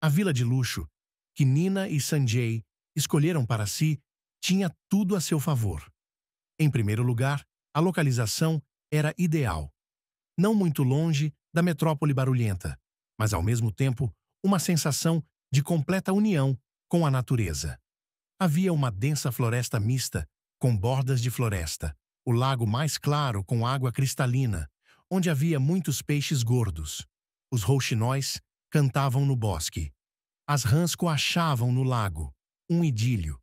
A vila de luxo, que Nina e Sanjay escolheram para si, tinha tudo a seu favor. Em primeiro lugar, a localização era ideal. Não muito longe da metrópole barulhenta, mas ao mesmo tempo uma sensação de completa união com a natureza. Havia uma densa floresta mista, com bordas de floresta, o lago mais claro com água cristalina, onde havia muitos peixes gordos. Os rouxinóis cantavam no bosque. As rãs coachavam no lago, um idílio.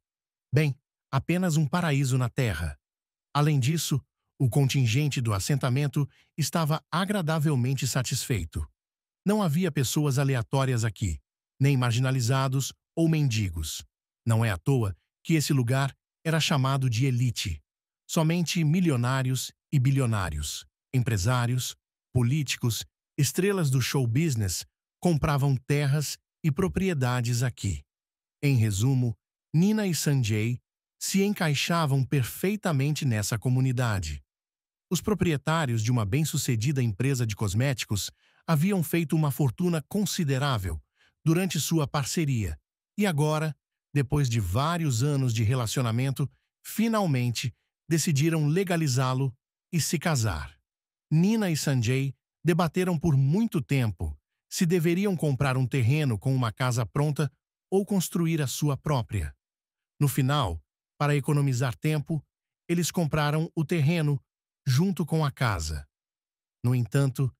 Bem, apenas um paraíso na terra. Além disso, o contingente do assentamento estava agradavelmente satisfeito. Não havia pessoas aleatórias aqui, nem marginalizados ou mendigos. Não é à toa que esse lugar era chamado de elite. Somente milionários e bilionários, empresários, políticos, estrelas do show business compravam terras e propriedades aqui. Em resumo, Nina e Sanjay se encaixavam perfeitamente nessa comunidade. Os proprietários de uma bem-sucedida empresa de cosméticos haviam feito uma fortuna considerável durante sua parceria e agora, depois de vários anos de relacionamento, finalmente decidiram legalizá-lo e se casar. Nina e Sanjay debateram por muito tempo se deveriam comprar um terreno com uma casa pronta ou construir a sua própria. No final, para economizar tempo, eles compraram o terreno junto com a casa. No entanto,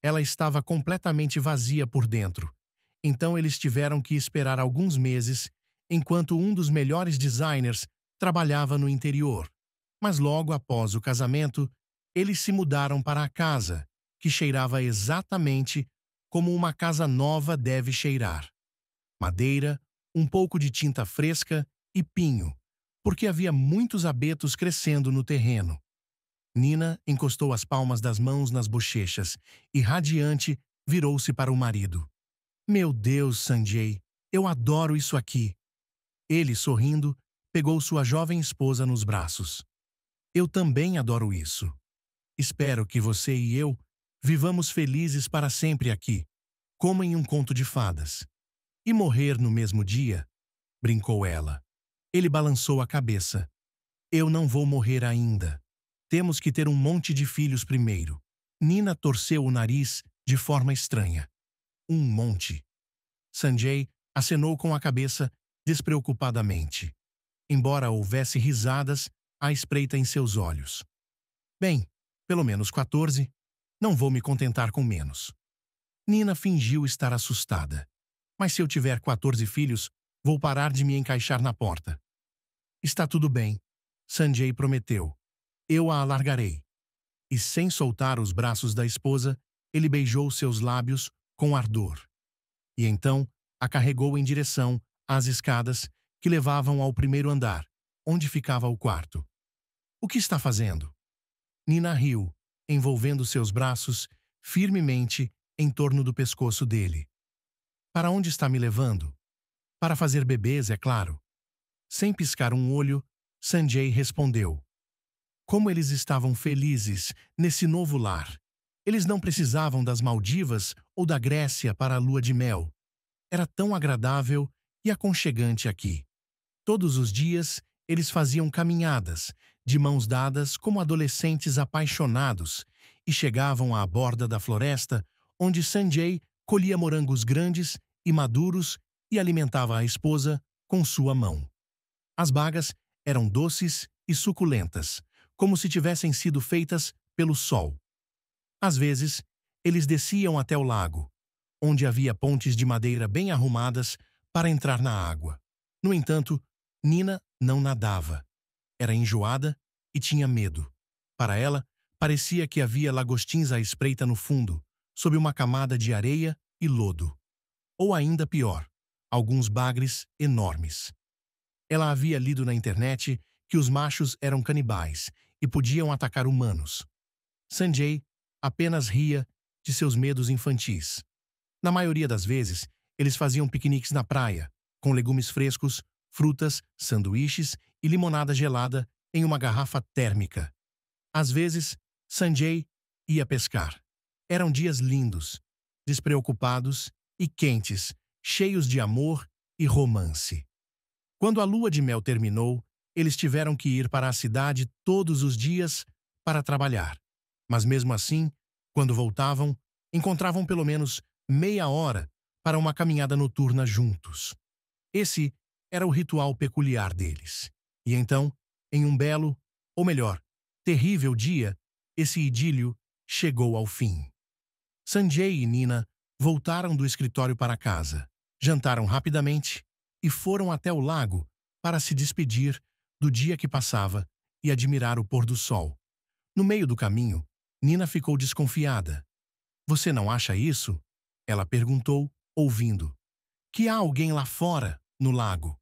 ela estava completamente vazia por dentro, então eles tiveram que esperar alguns meses enquanto um dos melhores designers trabalhava no interior. Mas logo após o casamento, eles se mudaram para a casa, que cheirava exatamente como uma casa nova deve cheirar. Madeira, um pouco de tinta fresca e pinho, porque havia muitos abetos crescendo no terreno. Nina encostou as palmas das mãos nas bochechas e, radiante, virou-se para o marido. Meu Deus, Sanjay, eu adoro isso aqui. Ele, sorrindo, pegou sua jovem esposa nos braços. Eu também adoro isso. Espero que você e eu vivamos felizes para sempre aqui, como em um conto de fadas. E morrer no mesmo dia? Brincou ela. Ele balançou a cabeça. Eu não vou morrer ainda. Temos que ter um monte de filhos primeiro. Nina torceu o nariz de forma estranha. Um monte. Sanjay acenou com a cabeça despreocupadamente. Embora houvesse risadas à espreita em seus olhos. Bem, pelo menos 14. Não vou me contentar com menos. Nina fingiu estar assustada. Mas se eu tiver 14 filhos, vou parar de me encaixar na porta. Está tudo bem, Sanjay prometeu. Eu a alargarei. E sem soltar os braços da esposa, ele beijou seus lábios com ardor. E então a carregou em direção às escadas que levavam ao primeiro andar, onde ficava o quarto. O que está fazendo? Nina riu, envolvendo seus braços firmemente em torno do pescoço dele. Para onde está me levando? Para fazer bebês, é claro. Sem piscar um olho, Sanjay respondeu. Como eles estavam felizes nesse novo lar. Eles não precisavam das Maldivas ou da Grécia para a lua de mel. Era tão agradável e aconchegante aqui. Todos os dias, eles faziam caminhadas, de mãos dadas como adolescentes apaixonados, e chegavam à borda da floresta, onde Sanjay colhia morangos grandes e maduros e alimentava a esposa com sua mão. As bagas eram doces e suculentas, como se tivessem sido feitas pelo sol. Às vezes, eles desciam até o lago, onde havia pontes de madeira bem arrumadas para entrar na água. No entanto, Nina não nadava. Era enjoada e tinha medo. Para ela, parecia que havia lagostins à espreita no fundo, sob uma camada de areia e lodo. Ou ainda pior, alguns bagres enormes. Ela havia lido na internet que os machos eram canibais e podiam atacar humanos. Sanjay apenas ria de seus medos infantis. Na maioria das vezes, eles faziam piqueniques na praia, com legumes frescos, frutas, sanduíches e limonada gelada em uma garrafa térmica. Às vezes, Sanjay ia pescar. Eram dias lindos, despreocupados e quentes, cheios de amor e romance. Quando a lua de mel terminou, eles tiveram que ir para a cidade todos os dias para trabalhar. Mas mesmo assim, quando voltavam, encontravam pelo menos meia hora para uma caminhada noturna juntos. Esse era o ritual peculiar deles. E então, em um belo, ou melhor, terrível dia, esse idílio chegou ao fim. Sanjay e Nina voltaram do escritório para casa, jantaram rapidamente e foram até o lago para se despedir do dia que passava e admirar o pôr do sol. No meio do caminho, Nina ficou desconfiada. "Você não acha isso?" ela perguntou, ouvindo. "Que há alguém lá fora, no lago."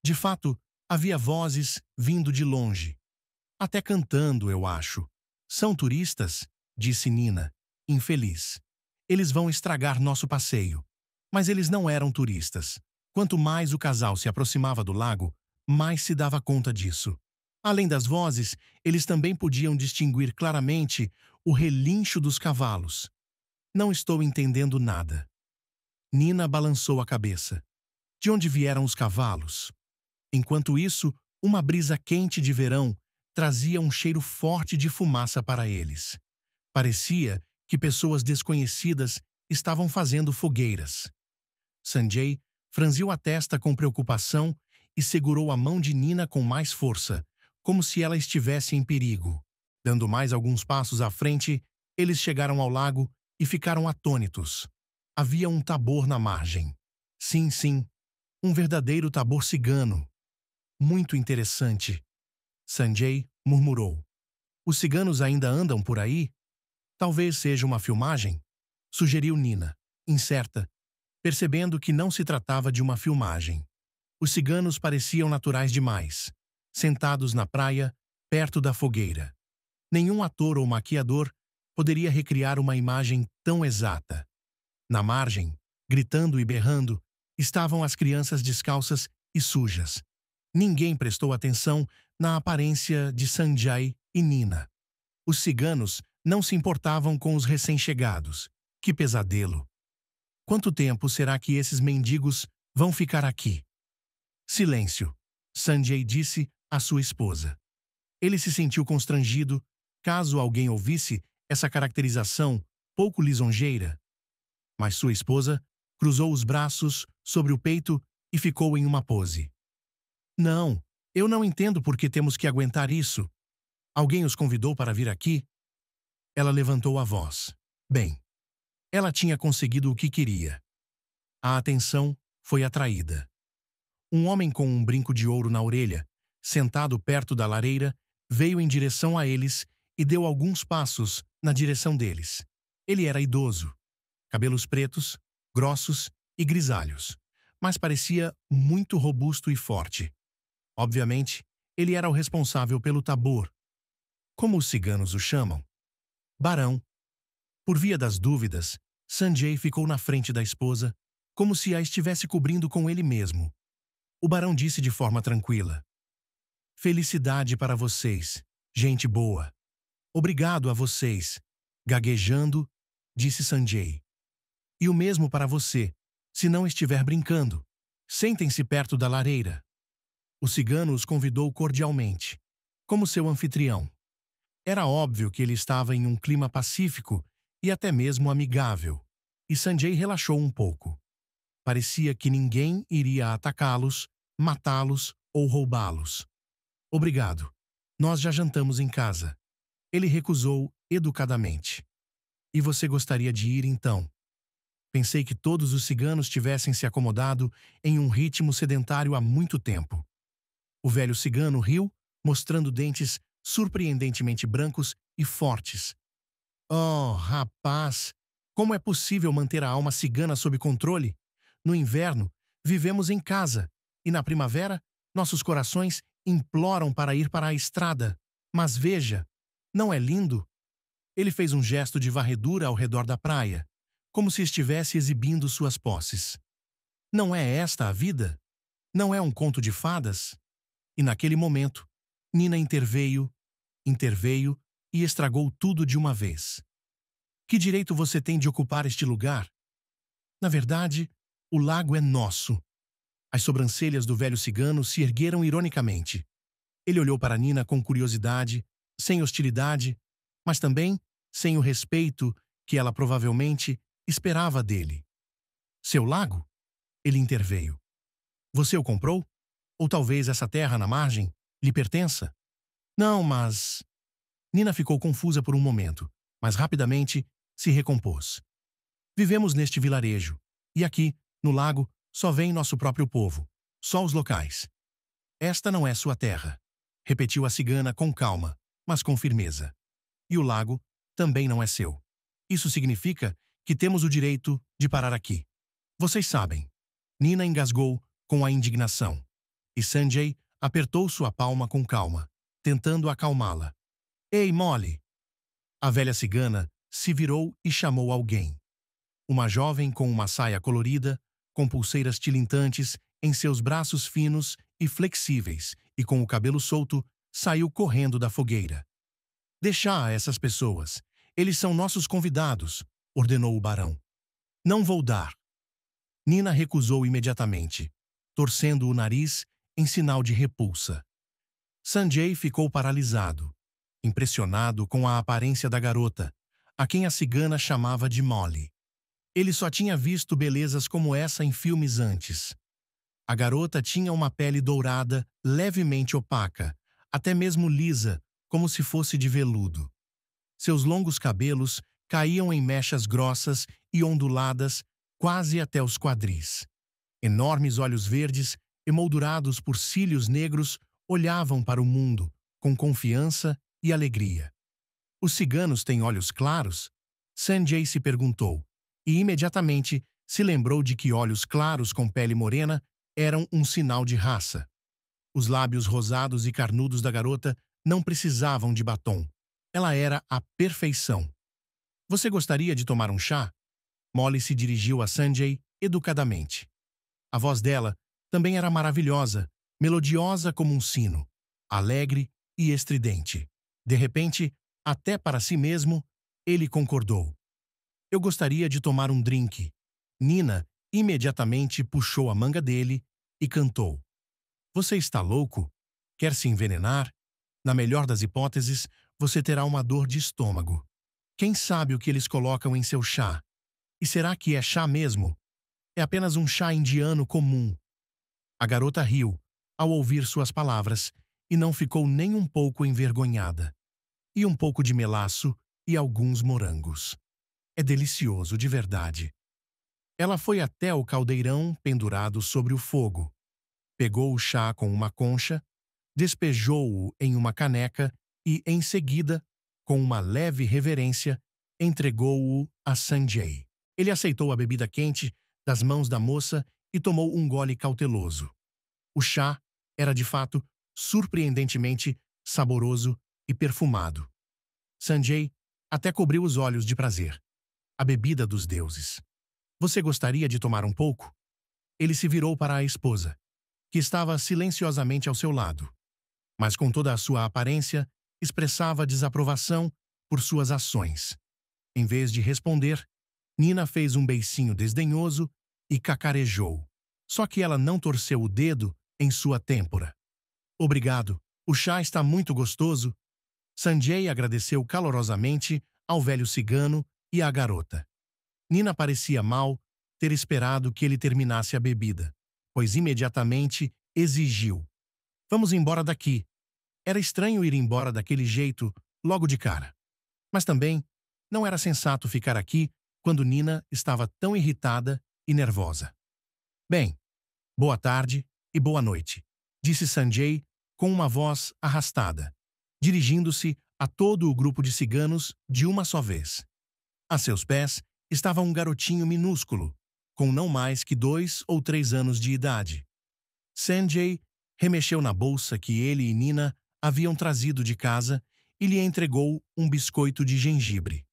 De fato, havia vozes vindo de longe. "Até cantando, eu acho." "São turistas?" disse Nina, infeliz. "Eles vão estragar nosso passeio." Mas eles não eram turistas. Quanto mais o casal se aproximava do lago, mais se dava conta disso. Além das vozes, eles também podiam distinguir claramente o relincho dos cavalos. "Não estou entendendo nada." Nina balançou a cabeça. De onde vieram os cavalos? Enquanto isso, uma brisa quente de verão trazia um cheiro forte de fumaça para eles. Parecia que pessoas desconhecidas estavam fazendo fogueiras. Sanjay franziu a testa com preocupação e segurou a mão de Nina com mais força, como se ela estivesse em perigo. Dando mais alguns passos à frente, eles chegaram ao lago e ficaram atônitos. Havia um tabor na margem. Sim, sim, um verdadeiro tabor cigano. "Muito interessante." Sanjay murmurou. "Os ciganos ainda andam por aí?" "Talvez seja uma filmagem?" sugeriu Nina, incerta, percebendo que não se tratava de uma filmagem. Os ciganos pareciam naturais demais, sentados na praia, perto da fogueira. Nenhum ator ou maquiador poderia recriar uma imagem tão exata. Na margem, gritando e berrando, estavam as crianças descalças e sujas. Ninguém prestou atenção na aparência de Sanjay e Nina. Os ciganos não se importavam com os recém-chegados. Que pesadelo! Quanto tempo será que esses mendigos vão ficar aqui? Silêncio, Sanjay disse à sua esposa. Ele se sentiu constrangido, caso alguém ouvisse essa caracterização pouco lisonjeira. Mas sua esposa cruzou os braços sobre o peito e ficou em uma pose. "Não, eu não entendo por que temos que aguentar isso. Alguém os convidou para vir aqui?" Ela levantou a voz. Bem, ela tinha conseguido o que queria. A atenção foi atraída. Um homem com um brinco de ouro na orelha, sentado perto da lareira, veio em direção a eles e deu alguns passos na direção deles. Ele era idoso, cabelos pretos, grossos e grisalhos, mas parecia muito robusto e forte. Obviamente, ele era o responsável pelo tabor. Como os ciganos o chamam? Barão. Por via das dúvidas, Sanjay ficou na frente da esposa, como se a estivesse cobrindo com ele mesmo. O barão disse de forma tranquila: "Felicidade para vocês, gente boa." "Obrigado a vocês." Gaguejando, disse Sanjay. "E o mesmo para você, se não estiver brincando. Sentem-se perto da lareira." O cigano os convidou cordialmente, como seu anfitrião. Era óbvio que ele estava em um clima pacífico e até mesmo amigável, e Sanjay relaxou um pouco. Parecia que ninguém iria atacá-los, matá-los ou roubá-los. "Obrigado. Nós já jantamos em casa." Ele recusou educadamente. "E você gostaria de ir então?" Pensei que todos os ciganos tivessem se acomodado em um ritmo sedentário há muito tempo. O velho cigano riu, mostrando dentes surpreendentemente brancos e fortes. "Oh, rapaz! Como é possível manter a alma cigana sob controle? No inverno, vivemos em casa, e na primavera, nossos corações imploram para ir para a estrada. Mas veja, não é lindo?" Ele fez um gesto de varredura ao redor da praia, como se estivesse exibindo suas posses. "Não é esta a vida? Não é um conto de fadas?" E naquele momento, Nina interveio e estragou tudo de uma vez. "Que direito você tem de ocupar este lugar?" "Na verdade, O lago é nosso. As sobrancelhas do velho cigano se ergueram ironicamente. Ele olhou para Nina com curiosidade, sem hostilidade, mas também sem o respeito que ela provavelmente esperava dele. Seu lago? Ele interveio. Você o comprou? Ou talvez essa terra na margem lhe pertença? Não, mas... Nina ficou confusa por um momento, mas rapidamente se recompôs. Vivemos neste vilarejo, e aqui, no lago, só vem nosso próprio povo, só os locais. Esta não é sua terra, repetiu a cigana com calma, mas com firmeza. E o lago também não é seu. Isso significa que temos o direito de parar aqui. Vocês sabem. Nina engasgou com a indignação, e Sanjay apertou sua palma com calma, tentando acalmá-la. Ei, Molly! A velha cigana se virou e chamou alguém. Uma jovem com uma saia colorida, com pulseiras tilintantes em seus braços finos e flexíveis e com o cabelo solto, saiu correndo da fogueira. Deixa essas pessoas. Eles são nossos convidados, ordenou o barão. Não vou dar. Nina recusou imediatamente, torcendo o nariz em sinal de repulsa. Sanjay ficou paralisado, impressionado com a aparência da garota, a quem a cigana chamava de Molly. Ele só tinha visto belezas como essa em filmes antes. A garota tinha uma pele dourada, levemente opaca, até mesmo lisa, como se fosse de veludo. Seus longos cabelos caíam em mechas grossas e onduladas quase até os quadris. Enormes olhos verdes, emoldurados por cílios negros, olhavam para o mundo com confiança e alegria. Os ciganos têm olhos claros? Sanjay se perguntou, e imediatamente se lembrou de que olhos claros com pele morena eram um sinal de raça. Os lábios rosados e carnudos da garota não precisavam de batom. Ela era a perfeição. Você gostaria de tomar um chá? Molly se dirigiu a Sanjay educadamente. A voz dela também era maravilhosa, melodiosa como um sino, alegre e estridente. De repente, até para si mesmo, ele concordou. Eu gostaria de tomar um drink. Nina imediatamente puxou a manga dele e cantou. Você está louco? Quer se envenenar? Na melhor das hipóteses, você terá uma dor de estômago. Quem sabe o que eles colocam em seu chá? E será que é chá mesmo? É apenas um chá indiano comum. A garota riu ao ouvir suas palavras e não ficou nem um pouco envergonhada. E um pouco de melaço e alguns morangos. É delicioso, de verdade. Ela foi até o caldeirão pendurado sobre o fogo. Pegou o chá com uma concha, despejou-o em uma caneca e, em seguida, com uma leve reverência, entregou-o a Sanjay. Ele aceitou a bebida quente das mãos da moça e tomou um gole cauteloso. O chá era, de fato, surpreendentemente saboroso e perfumado. Sanjay até cobriu os olhos de prazer. A bebida dos deuses. Você gostaria de tomar um pouco? Ele se virou para a esposa, que estava silenciosamente ao seu lado, mas com toda a sua aparência expressava desaprovação por suas ações. Em vez de responder, Nina fez um beicinho desdenhoso e cacarejou. Só que ela não torceu o dedo em sua têmpora. Obrigado, o chá está muito gostoso. Sanjay agradeceu calorosamente ao velho cigano e à garota. Nina parecia mal ter esperado que ele terminasse a bebida, pois imediatamente exigiu. Vamos embora daqui. Era estranho ir embora daquele jeito, logo de cara. Mas também não era sensato ficar aqui quando Nina estava tão irritada e nervosa. Bem, boa tarde e boa noite, disse Sanjay com uma voz arrastada, dirigindo-se a todo o grupo de ciganos de uma só vez. A seus pés estava um garotinho minúsculo, com não mais que 2 ou 3 anos de idade. Sanjay remexeu na bolsa que ele e Nina haviam trazido de casa e lhe entregou um biscoito de gengibre.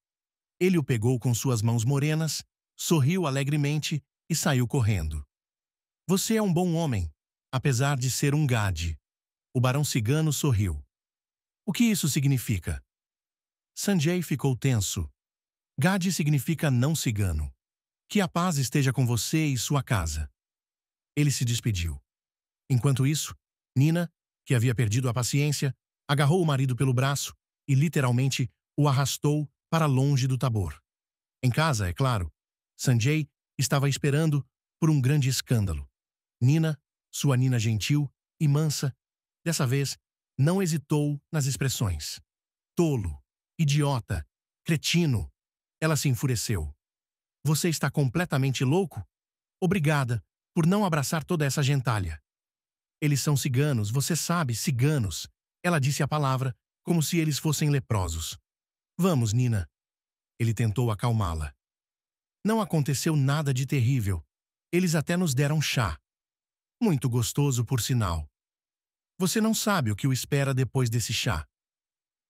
Ele o pegou com suas mãos morenas, sorriu alegremente e saiu correndo. Você é um bom homem, apesar de ser um gade. O barão cigano sorriu. O que isso significa? Sanjay ficou tenso. Gade significa não cigano, Que a paz esteja com você e sua casa. Ele se despediu. Enquanto isso, Nina, que havia perdido a paciência, agarrou o marido pelo braço e literalmente o arrastou para longe do Tabor. Em casa, é claro, Sanjay estava esperando por um grande escândalo. Nina, sua Nina gentil e mansa, dessa vez não hesitou nas expressões. Tolo, idiota, cretino. Ela se enfureceu. Você está completamente louco? Obrigada por não abraçar toda essa gentalha. Eles são ciganos, você sabe, ciganos. Ela disse a palavra, como se eles fossem leprosos. Vamos, Nina. Ele tentou acalmá-la. Não aconteceu nada de terrível. Eles até nos deram chá. Muito gostoso, por sinal. Você não sabe o que o espera depois desse chá.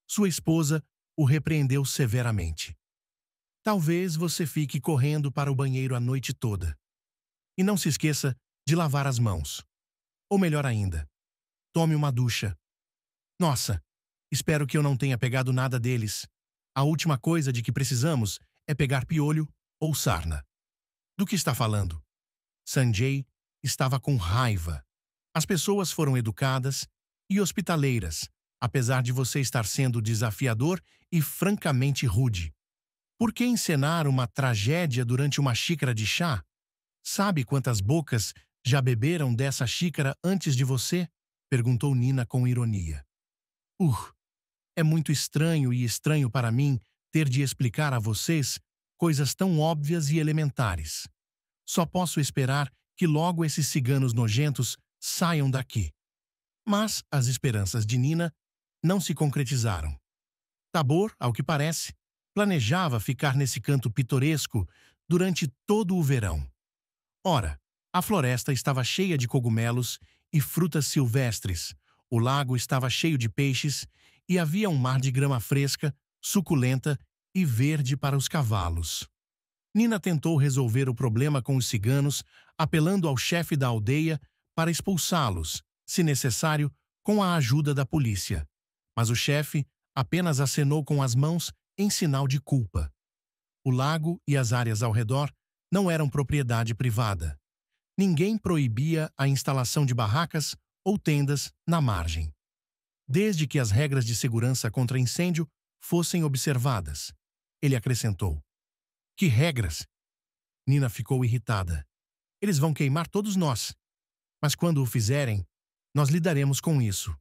Sua esposa o repreendeu severamente. Talvez você fique correndo para o banheiro a noite toda. E não se esqueça de lavar as mãos. Ou melhor ainda, tome uma ducha. Nossa, espero que eu não tenha pegado nada deles. A última coisa de que precisamos é pegar piolho ou sarna. Do que está falando? Sanjay estava com raiva. As pessoas foram educadas e hospitaleiras, apesar de você estar sendo desafiador e francamente rude. Por que encenar uma tragédia durante uma xícara de chá? Sabe quantas bocas já beberam dessa xícara antes de você? Perguntou Nina com ironia. É muito estranho e estranho para mim ter de explicar a vocês coisas tão óbvias e elementares. Só posso esperar que logo esses ciganos nojentos saiam daqui. Mas as esperanças de Nina não se concretizaram. Tabor, ao que parece, planejava ficar nesse canto pitoresco durante todo o verão. Ora, a floresta estava cheia de cogumelos e frutas silvestres, o lago estava cheio de peixes e havia um mar de grama fresca, suculenta e verde para os cavalos. Nina tentou resolver o problema com os ciganos, apelando ao chefe da aldeia para expulsá-los, se necessário, com a ajuda da polícia. Mas o chefe apenas acenou com as mãos em sinal de culpa. O lago e as áreas ao redor não eram propriedade privada. Ninguém proibia a instalação de barracas ou tendas na margem, desde que as regras de segurança contra incêndio fossem observadas. Ele acrescentou. Que regras? Nina ficou irritada. Eles vão queimar todos nós. Mas quando o fizerem, nós lidaremos com isso.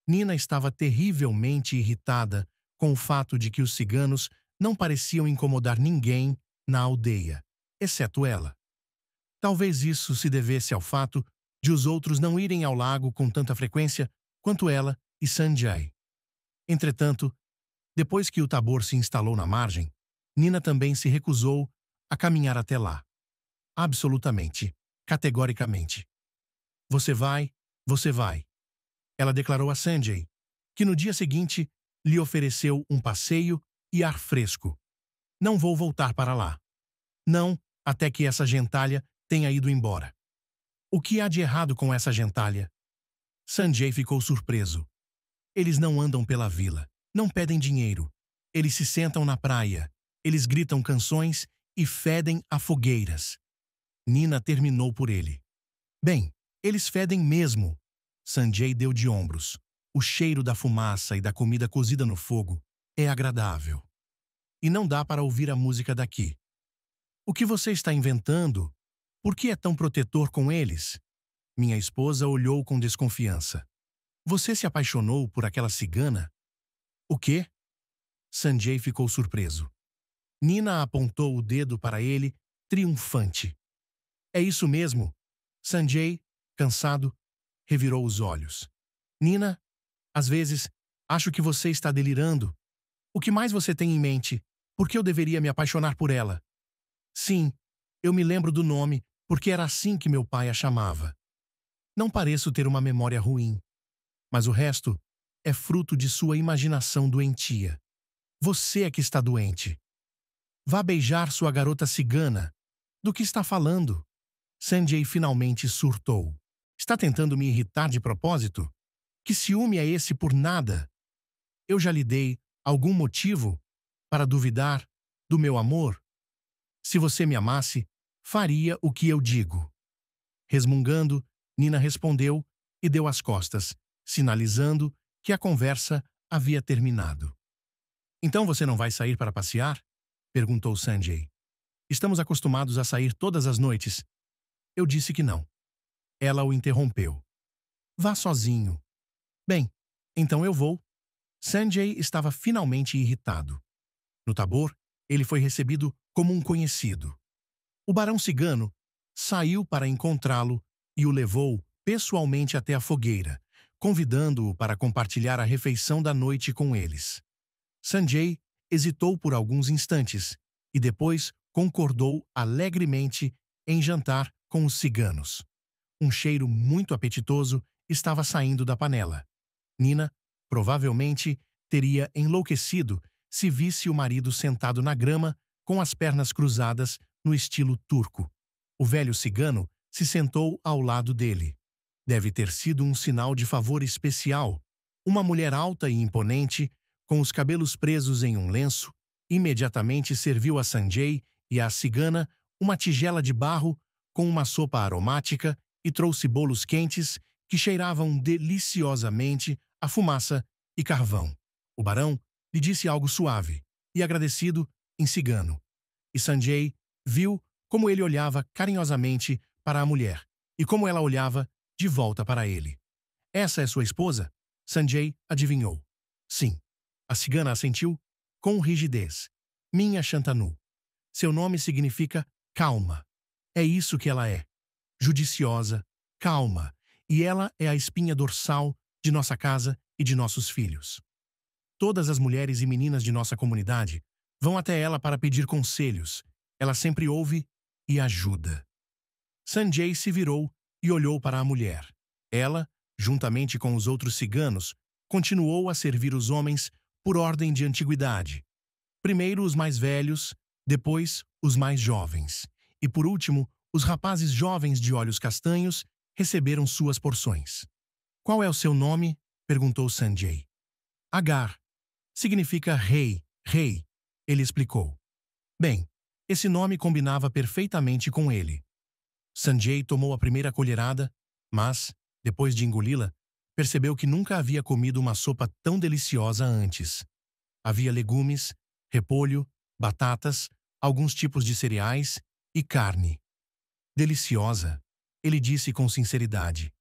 Nina estava terrivelmente irritada com o fato de que os ciganos não pareciam incomodar ninguém na aldeia, exceto ela. Talvez isso se devesse ao fato de os outros não irem ao lago com tanta frequência quanto ela e Sanjay. Entretanto, depois que o Tabor se instalou na margem, Nina também se recusou a caminhar até lá. Absolutamente, categoricamente. Você vai, você vai. Ela declarou a Sanjay, que no dia seguinte lhe ofereceu um passeio e ar fresco. Não vou voltar para lá. Não, até que essa gentalha tenha ido embora. O que há de errado com essa gentalha? Sanjay ficou surpreso. Eles não andam pela vila, não pedem dinheiro. Eles se sentam na praia, eles gritam canções e fedem a fogueiras. Nina terminou por ele. Bem, eles fedem mesmo. Sanjay deu de ombros. O cheiro da fumaça e da comida cozida no fogo é agradável. E não dá para ouvir a música daqui. O que você está inventando? Por que é tão protetor com eles? Minha esposa olhou com desconfiança. Você se apaixonou por aquela cigana? O quê? Sanjay ficou surpreso. Nina apontou o dedo para ele, triunfante. É isso mesmo. Sanjay, cansado, revirou os olhos. Nina, às vezes, acho que você está delirando. O que mais você tem em mente? Por que eu deveria me apaixonar por ela? Sim, eu me lembro do nome, porque era assim que meu pai a chamava. Não pareço ter uma memória ruim, mas o resto é fruto de sua imaginação doentia. Você é que está doente. Vá beijar sua garota cigana. Do que está falando? Sanjay finalmente surtou. Está tentando me irritar de propósito? Que ciúme é esse por nada? Eu já lhe dei algum motivo para duvidar do meu amor? Se você me amasse, faria o que eu digo. Resmungando, Nina respondeu e deu as costas, sinalizando que a conversa havia terminado. Então você não vai sair para passear? Perguntou Sanjay. Estamos acostumados a sair todas as noites. Eu disse que não. Ela o interrompeu. Vá sozinho. Bem, então eu vou. Sanjay estava finalmente irritado. No Tabor, ele foi recebido como um conhecido. O barão cigano saiu para encontrá-lo e o levou pessoalmente até a fogueira, convidando-o para compartilhar a refeição da noite com eles. Sanjay hesitou por alguns instantes e depois concordou alegremente em jantar com os ciganos. Um cheiro muito apetitoso estava saindo da panela. Nina, provavelmente, teria enlouquecido se visse o marido sentado na grama com as pernas cruzadas no estilo turco. O velho cigano se sentou ao lado dele. Deve ter sido um sinal de favor especial. Uma mulher alta e imponente, com os cabelos presos em um lenço, imediatamente serviu a Sanjay e à cigana uma tigela de barro com uma sopa aromática e trouxe bolos quentes que cheiravam deliciosamente a fumaça e carvão. O barão lhe disse algo suave e agradecido em cigano. E Sanjay viu como ele olhava carinhosamente para a mulher e como ela olhava de volta para ele. Essa é sua esposa? Sanjay adivinhou. Sim. A cigana assentiu com rigidez. Minha Shantanu. Seu nome significa calma. É isso que ela é. Judiciosa, calma. E ela é a espinha dorsal de nossa casa e de nossos filhos. Todas as mulheres e meninas de nossa comunidade vão até ela para pedir conselhos. Ela sempre ouve e ajuda. Sanjay se virou e olhou para a mulher. Ela, juntamente com os outros ciganos, continuou a servir os homens por ordem de antiguidade. Primeiro os mais velhos, depois os mais jovens. E por último, os rapazes jovens de olhos castanhos receberam suas porções. Qual é o seu nome? Perguntou Sanjay. Agar. Significa rei, rei, ele explicou. Bem, esse nome combinava perfeitamente com ele. Sanjay tomou a primeira colherada, mas, depois de engoli-la, percebeu que nunca havia comido uma sopa tão deliciosa antes. Havia legumes, repolho, batatas, alguns tipos de cereais e carne. Deliciosa, ele disse com sinceridade.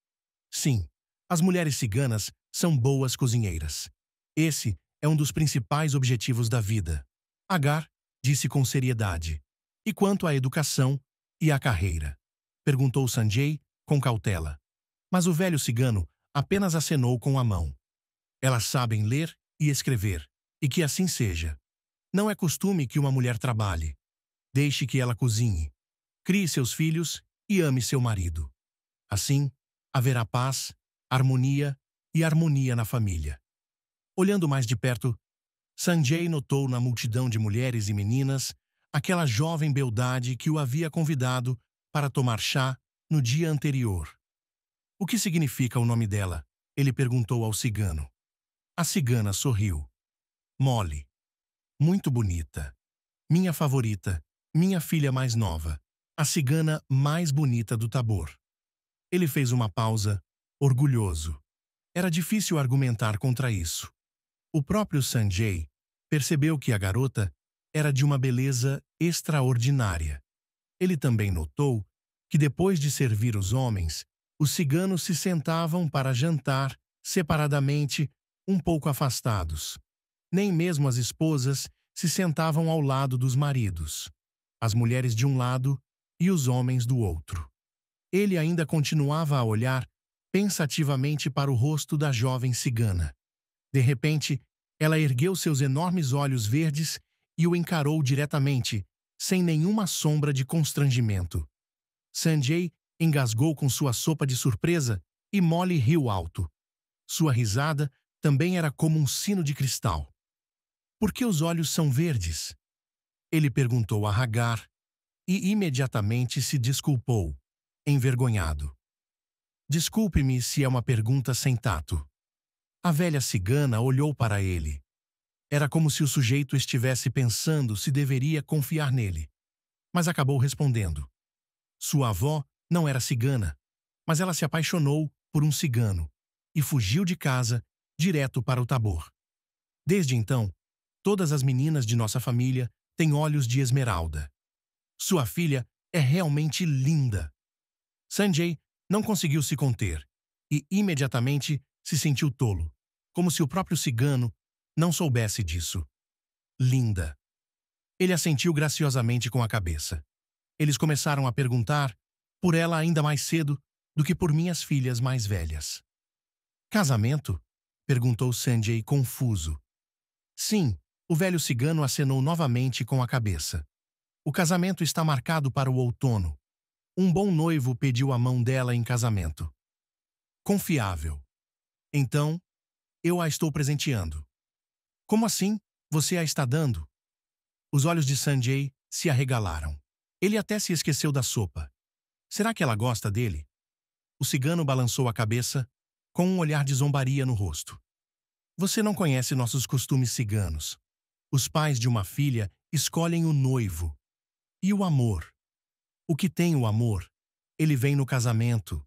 Sim, as mulheres ciganas são boas cozinheiras. Esse é um dos principais objetivos da vida. Agar disse com seriedade. E quanto à educação e à carreira? Perguntou Sanjay com cautela. Mas o velho cigano apenas acenou com a mão. Elas sabem ler e escrever, e que assim seja. Não é costume que uma mulher trabalhe. Deixe que ela cozinhe. Crie seus filhos e ame seu marido. Assim, haverá paz, harmonia e harmonia na família. Olhando mais de perto, Sanjay notou na multidão de mulheres e meninas aquela jovem beldade que o havia convidado para tomar chá no dia anterior. O que significa o nome dela? Ele perguntou ao cigano. A cigana sorriu. Molly. Muito bonita. Minha favorita, minha filha mais nova, a cigana mais bonita do Tabor. Ele fez uma pausa, orgulhoso. Era difícil argumentar contra isso. O próprio Sanjay percebeu que a garota era de uma beleza extraordinária. Ele também notou que depois de servir os homens, os ciganos se sentavam para jantar separadamente, um pouco afastados. Nem mesmo as esposas se sentavam ao lado dos maridos, as mulheres de um lado e os homens do outro. Ele ainda continuava a olhar pensativamente para o rosto da jovem cigana. De repente, ela ergueu seus enormes olhos verdes e o encarou diretamente, sem nenhuma sombra de constrangimento. Sanjay engasgou com sua sopa de surpresa e Molly riu alto. Sua risada também era como um sino de cristal. Por que os olhos são verdes? Ele perguntou a Hagar e imediatamente se desculpou, envergonhado. Desculpe-me se é uma pergunta sem tato. A velha cigana olhou para ele. Era como se o sujeito estivesse pensando se deveria confiar nele. mas acabou respondendo. Sua avó não era cigana, mas ela se apaixonou por um cigano e fugiu de casa direto para o Tabor. Desde então, todas as meninas de nossa família têm olhos de esmeralda. Sua filha é realmente linda. Sanjay não conseguiu se conter e imediatamente se sentiu tolo, como se o próprio cigano não soubesse disso. Linda. Ele assentiu graciosamente com a cabeça. Eles começaram a perguntar por ela ainda mais cedo do que por minhas filhas mais velhas. Casamento? Perguntou Sanjay confuso. Sim, o velho cigano acenou novamente com a cabeça. O casamento está marcado para o outono. Um bom noivo pediu a mão dela em casamento. Confiável. Então, eu a estou presenteando. Como assim? Você a está dando? Os olhos de Sanjay se arregalaram. Ele até se esqueceu da sopa. Será que ela gosta dele? O cigano balançou a cabeça, com um olhar de zombaria no rosto. Você não conhece nossos costumes ciganos. Os pais de uma filha escolhem o noivo. E o amor? O que tem o amor? Ele vem no casamento.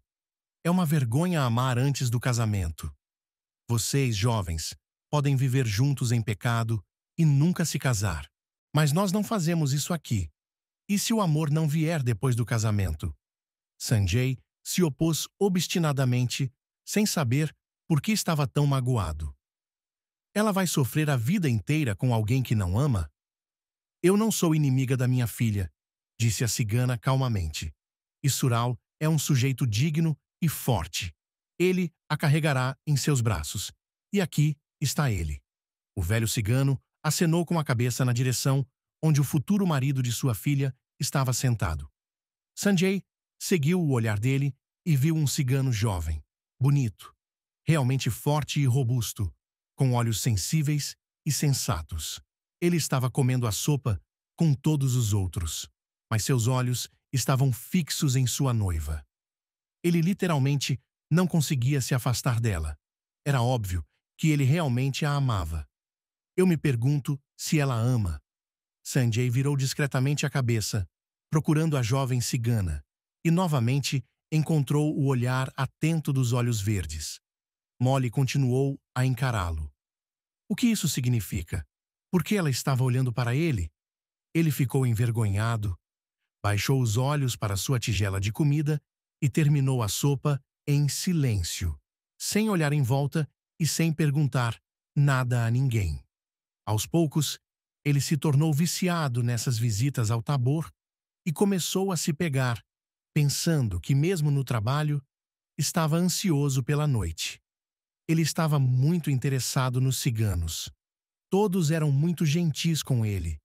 É uma vergonha amar antes do casamento. Vocês, jovens, podem viver juntos em pecado e nunca se casar. Mas nós não fazemos isso aqui. E se o amor não vier depois do casamento? Sanjay se opôs obstinadamente, sem saber por que estava tão magoado. Ela vai sofrer a vida inteira com alguém que não ama? Eu não sou inimiga da minha filha, disse a cigana calmamente. E Sural é um sujeito digno e forte. Ele a carregará em seus braços. E aqui está ele. O velho cigano acenou com a cabeça na direção onde o futuro marido de sua filha estava sentado. Sanjay seguiu o olhar dele e viu um cigano jovem, bonito, realmente forte e robusto, com olhos sensíveis e sensatos. Ele estava comendo a sopa com todos os outros, mas seus olhos estavam fixos em sua noiva. Ele literalmente não conseguia se afastar dela. Era óbvio que ele realmente a amava. Eu me pergunto se ela ama. Sanjay virou discretamente a cabeça, procurando a jovem cigana, e novamente encontrou o olhar atento dos olhos verdes. Molly continuou a encará-lo. O que isso significa? Por que ela estava olhando para ele? Ele ficou envergonhado, baixou os olhos para sua tigela de comida e terminou a sopa em silêncio, sem olhar em volta e sem perguntar nada a ninguém. Aos poucos, ele se tornou viciado nessas visitas ao Tabor e começou a se pegar, pensando que mesmo no trabalho, estava ansioso pela noite. Ele estava muito interessado nos ciganos. Todos eram muito gentis com ele.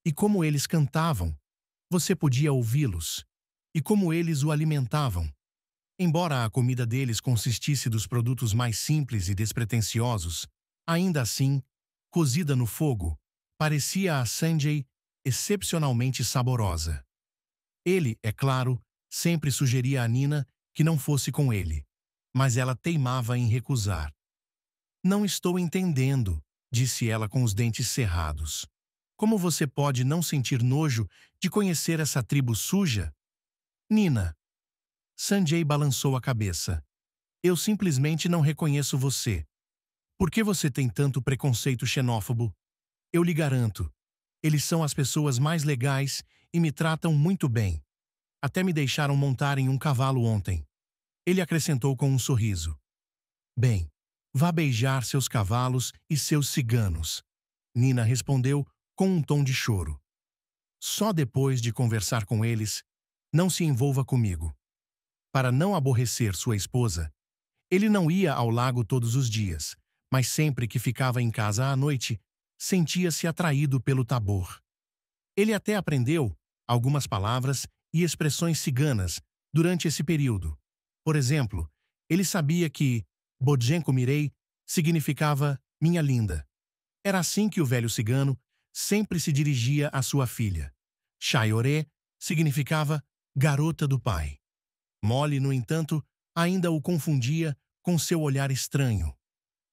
E como eles cantavam, você podia ouvi-los. E como eles o alimentavam. Embora a comida deles consistisse dos produtos mais simples e despretensiosos, ainda assim, cozida no fogo, parecia a Sanjay excepcionalmente saborosa. Ele, é claro, sempre sugeria a Nina que não fosse com ele, mas ela teimava em recusar. Não estou entendendo, disse ela com os dentes cerrados. Como você pode não sentir nojo de conhecer essa tribo suja? Nina. Sanjay balançou a cabeça. Eu simplesmente não reconheço você. Por que você tem tanto preconceito xenófobo? Eu lhe garanto, eles são as pessoas mais legais e me tratam muito bem. Até me deixaram montar em um cavalo ontem. Ele acrescentou com um sorriso. Bem, vá beijar seus cavalos e seus ciganos. Nina respondeu com um tom de choro. Só depois de conversar com eles, não se envolva comigo. Para não aborrecer sua esposa, ele não ia ao lago todos os dias, mas sempre que ficava em casa à noite, sentia-se atraído pelo Tabor. Ele até aprendeu algumas palavras e expressões ciganas durante esse período. Por exemplo, ele sabia que Bojenko Mirei significava minha linda. Era assim que o velho cigano sempre se dirigia à sua filha. Chayore significava garota do pai. Molly, no entanto, ainda o confundia com seu olhar estranho.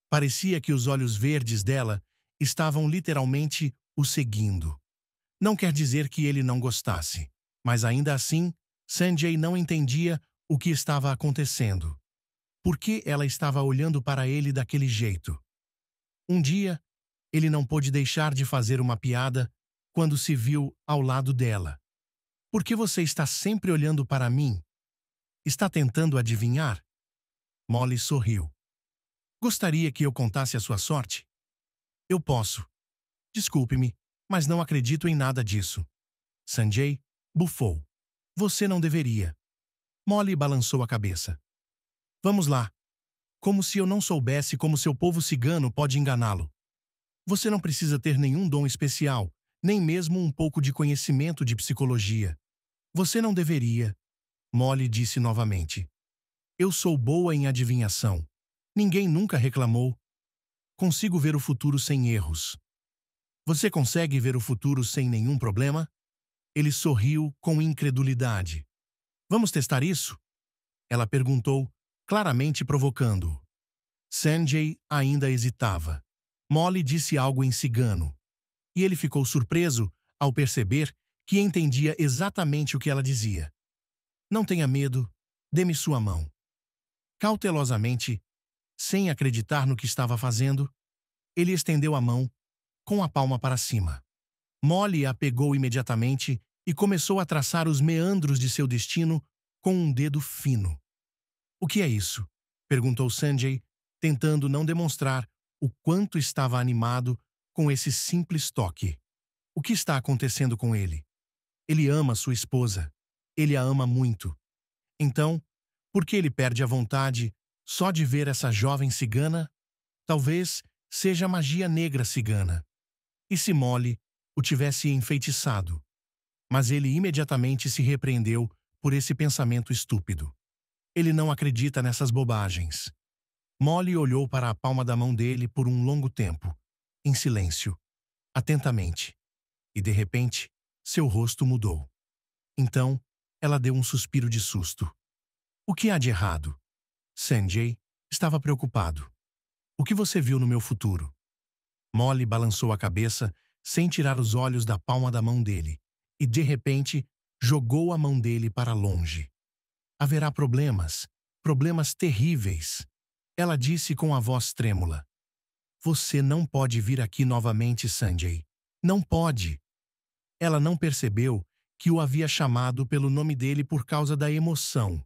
Parecia que os olhos verdes dela estavam literalmente o seguindo. Não quer dizer que ele não gostasse. Mas ainda assim, Sanjay não entendia o que estava acontecendo. Por que ela estava olhando para ele daquele jeito? Um dia, ele não pôde deixar de fazer uma piada quando se viu ao lado dela. Por que você está sempre olhando para mim? Está tentando adivinhar? Molly sorriu. Gostaria que eu contasse a sua sorte? Eu posso. Desculpe-me, mas não acredito em nada disso. Sanjay bufou. Você não deveria. Molly balançou a cabeça. Vamos lá. Como se eu não soubesse como seu povo cigano pode enganá-lo. Você não precisa ter nenhum dom especial, nem mesmo um pouco de conhecimento de psicologia. Você não deveria. Molly disse novamente. Eu sou boa em adivinhação. Ninguém nunca reclamou. Consigo ver o futuro sem erros. Você consegue ver o futuro sem nenhum problema? Ele sorriu com incredulidade. Vamos testar isso? Ela perguntou, claramente provocando-o. Sanjay ainda hesitava. Molly disse algo em cigano. E ele ficou surpreso ao perceber que entendia exatamente o que ela dizia. Não tenha medo, dê-me sua mão. Cautelosamente, sem acreditar no que estava fazendo, ele estendeu a mão, com a palma para cima. Molly a pegou imediatamente e começou a traçar os meandros de seu destino com um dedo fino. O que é isso? Perguntou Sanjay, tentando não demonstrar o quanto estava animado com esse simples toque. O que está acontecendo com ele? Ele ama sua esposa. Ele a ama muito. Então, por que ele perde a vontade só de ver essa jovem cigana? Talvez seja magia negra cigana. E se Molly o tivesse enfeitiçado? Mas ele imediatamente se repreendeu por esse pensamento estúpido. Ele não acredita nessas bobagens. Molly olhou para a palma da mão dele por um longo tempo, em silêncio, atentamente. E, de repente, seu rosto mudou. Então, ela deu um suspiro de susto. O que há de errado? Sanjay estava preocupado. O que você viu no meu futuro? Molly balançou a cabeça sem tirar os olhos da palma da mão dele e, de repente, jogou a mão dele para longe. Haverá problemas, problemas terríveis. Ela disse com a voz trêmula. Você não pode vir aqui novamente, Sanjay. Não pode. Ela não percebeu que o havia chamado pelo nome dele por causa da emoção.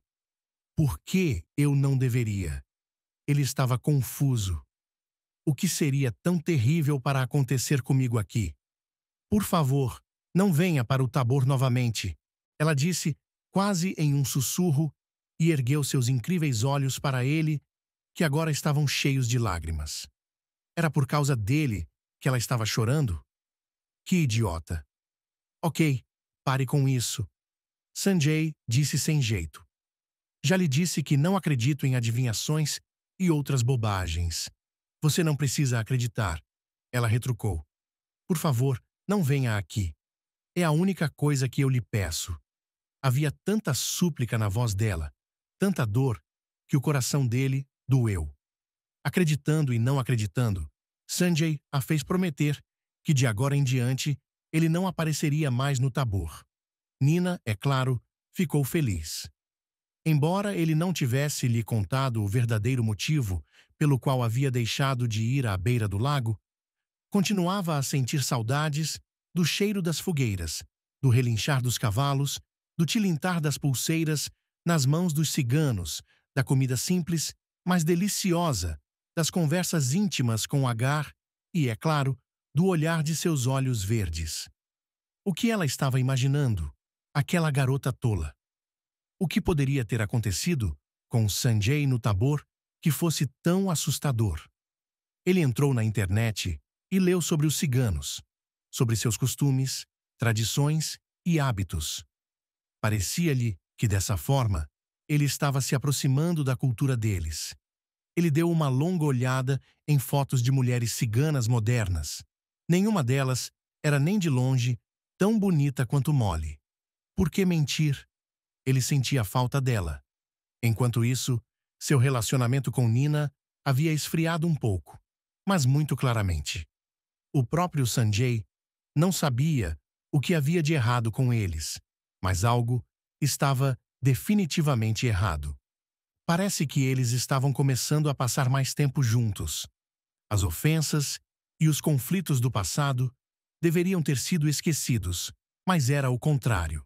Por que eu não deveria? Ele estava confuso. O que seria tão terrível para acontecer comigo aqui? Por favor, não venha para o Tabor novamente. Ela disse, quase em um sussurro, e ergueu seus incríveis olhos para ele, que agora estavam cheios de lágrimas. Era por causa dele que ela estava chorando? Que idiota! Ok, pare com isso. Sanjay disse sem jeito. Já lhe disse que não acredito em adivinhações e outras bobagens. Você não precisa acreditar. Ela retrucou. Por favor, não venha aqui. É a única coisa que eu lhe peço. Havia tanta súplica na voz dela, tanta dor, que o coração dele doeu. Acreditando e não acreditando, Sanjay a fez prometer que de agora em diante ele não apareceria mais no Tabor. Nina, é claro, ficou feliz. Embora ele não tivesse lhe contado o verdadeiro motivo pelo qual havia deixado de ir à beira do lago, continuava a sentir saudades do cheiro das fogueiras, do relinchar dos cavalos, do tilintar das pulseiras nas mãos dos ciganos, da comida simples, mas deliciosa, das conversas íntimas com Agar e, é claro, do olhar de seus olhos verdes. O que ela estava imaginando? Aquela garota tola. O que poderia ter acontecido com Sanjay no Tabor que fosse tão assustador? Ele entrou na internet e leu sobre os ciganos, sobre seus costumes, tradições e hábitos. Parecia-lhe que, dessa forma, ele estava se aproximando da cultura deles. Ele deu uma longa olhada em fotos de mulheres ciganas modernas. Nenhuma delas era nem de longe tão bonita quanto Molly. Por que mentir? Ele sentia falta dela. Enquanto isso, seu relacionamento com Nina havia esfriado um pouco, mas muito claramente. O próprio Sanjay não sabia o que havia de errado com eles. Mas algo estava definitivamente errado. Parece que eles estavam começando a passar mais tempo juntos. As ofensas e os conflitos do passado deveriam ter sido esquecidos, mas era o contrário.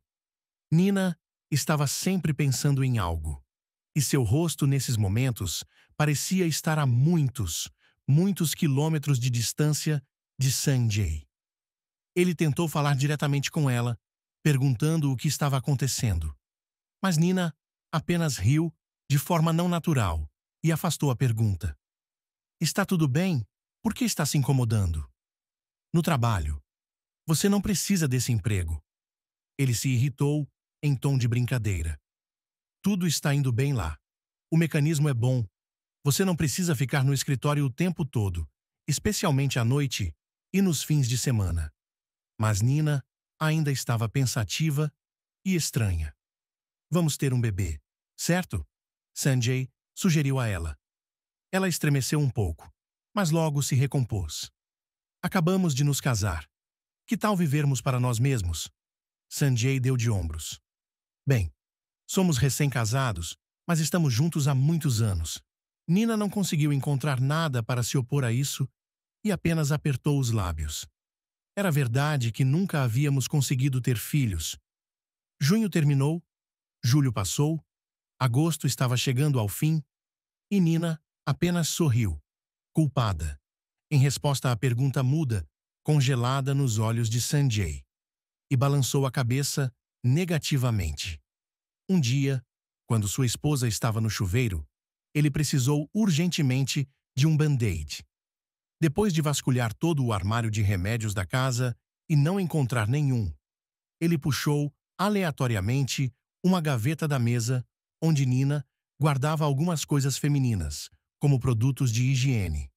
Nina estava sempre pensando em algo, e seu rosto nesses momentos parecia estar a muitos, muitos quilômetros de distância de Sanjay. Ele tentou falar diretamente com ela, perguntando o que estava acontecendo. Mas Nina apenas riu de forma não natural e afastou a pergunta. Está tudo bem? Por que está se incomodando? No trabalho. Você não precisa desse emprego. Ele se irritou em tom de brincadeira. Tudo está indo bem lá. O mecanismo é bom. Você não precisa ficar no escritório o tempo todo, especialmente à noite e nos fins de semana. Mas Nina ainda estava pensativa e estranha. Vamos ter um bebê, certo? Sanjay sugeriu a ela. Ela estremeceu um pouco, mas logo se recompôs. Acabamos de nos casar. Que tal vivermos para nós mesmos? Sanjay deu de ombros. Bem, somos recém-casados, mas estamos juntos há muitos anos. Nina não conseguiu encontrar nada para se opor a isso e apenas apertou os lábios. Era verdade que nunca havíamos conseguido ter filhos. Junho terminou, julho passou, agosto estava chegando ao fim e Nina apenas sorriu, culpada, em resposta à pergunta muda, congelada nos olhos de Sanjay, e balançou a cabeça negativamente. Um dia, quando sua esposa estava no chuveiro, ele precisou urgentemente de um band-aid. Depois de vasculhar todo o armário de remédios da casa e não encontrar nenhum, ele puxou, aleatoriamente, uma gaveta da mesa onde Nina guardava algumas coisas femininas, como produtos de higiene.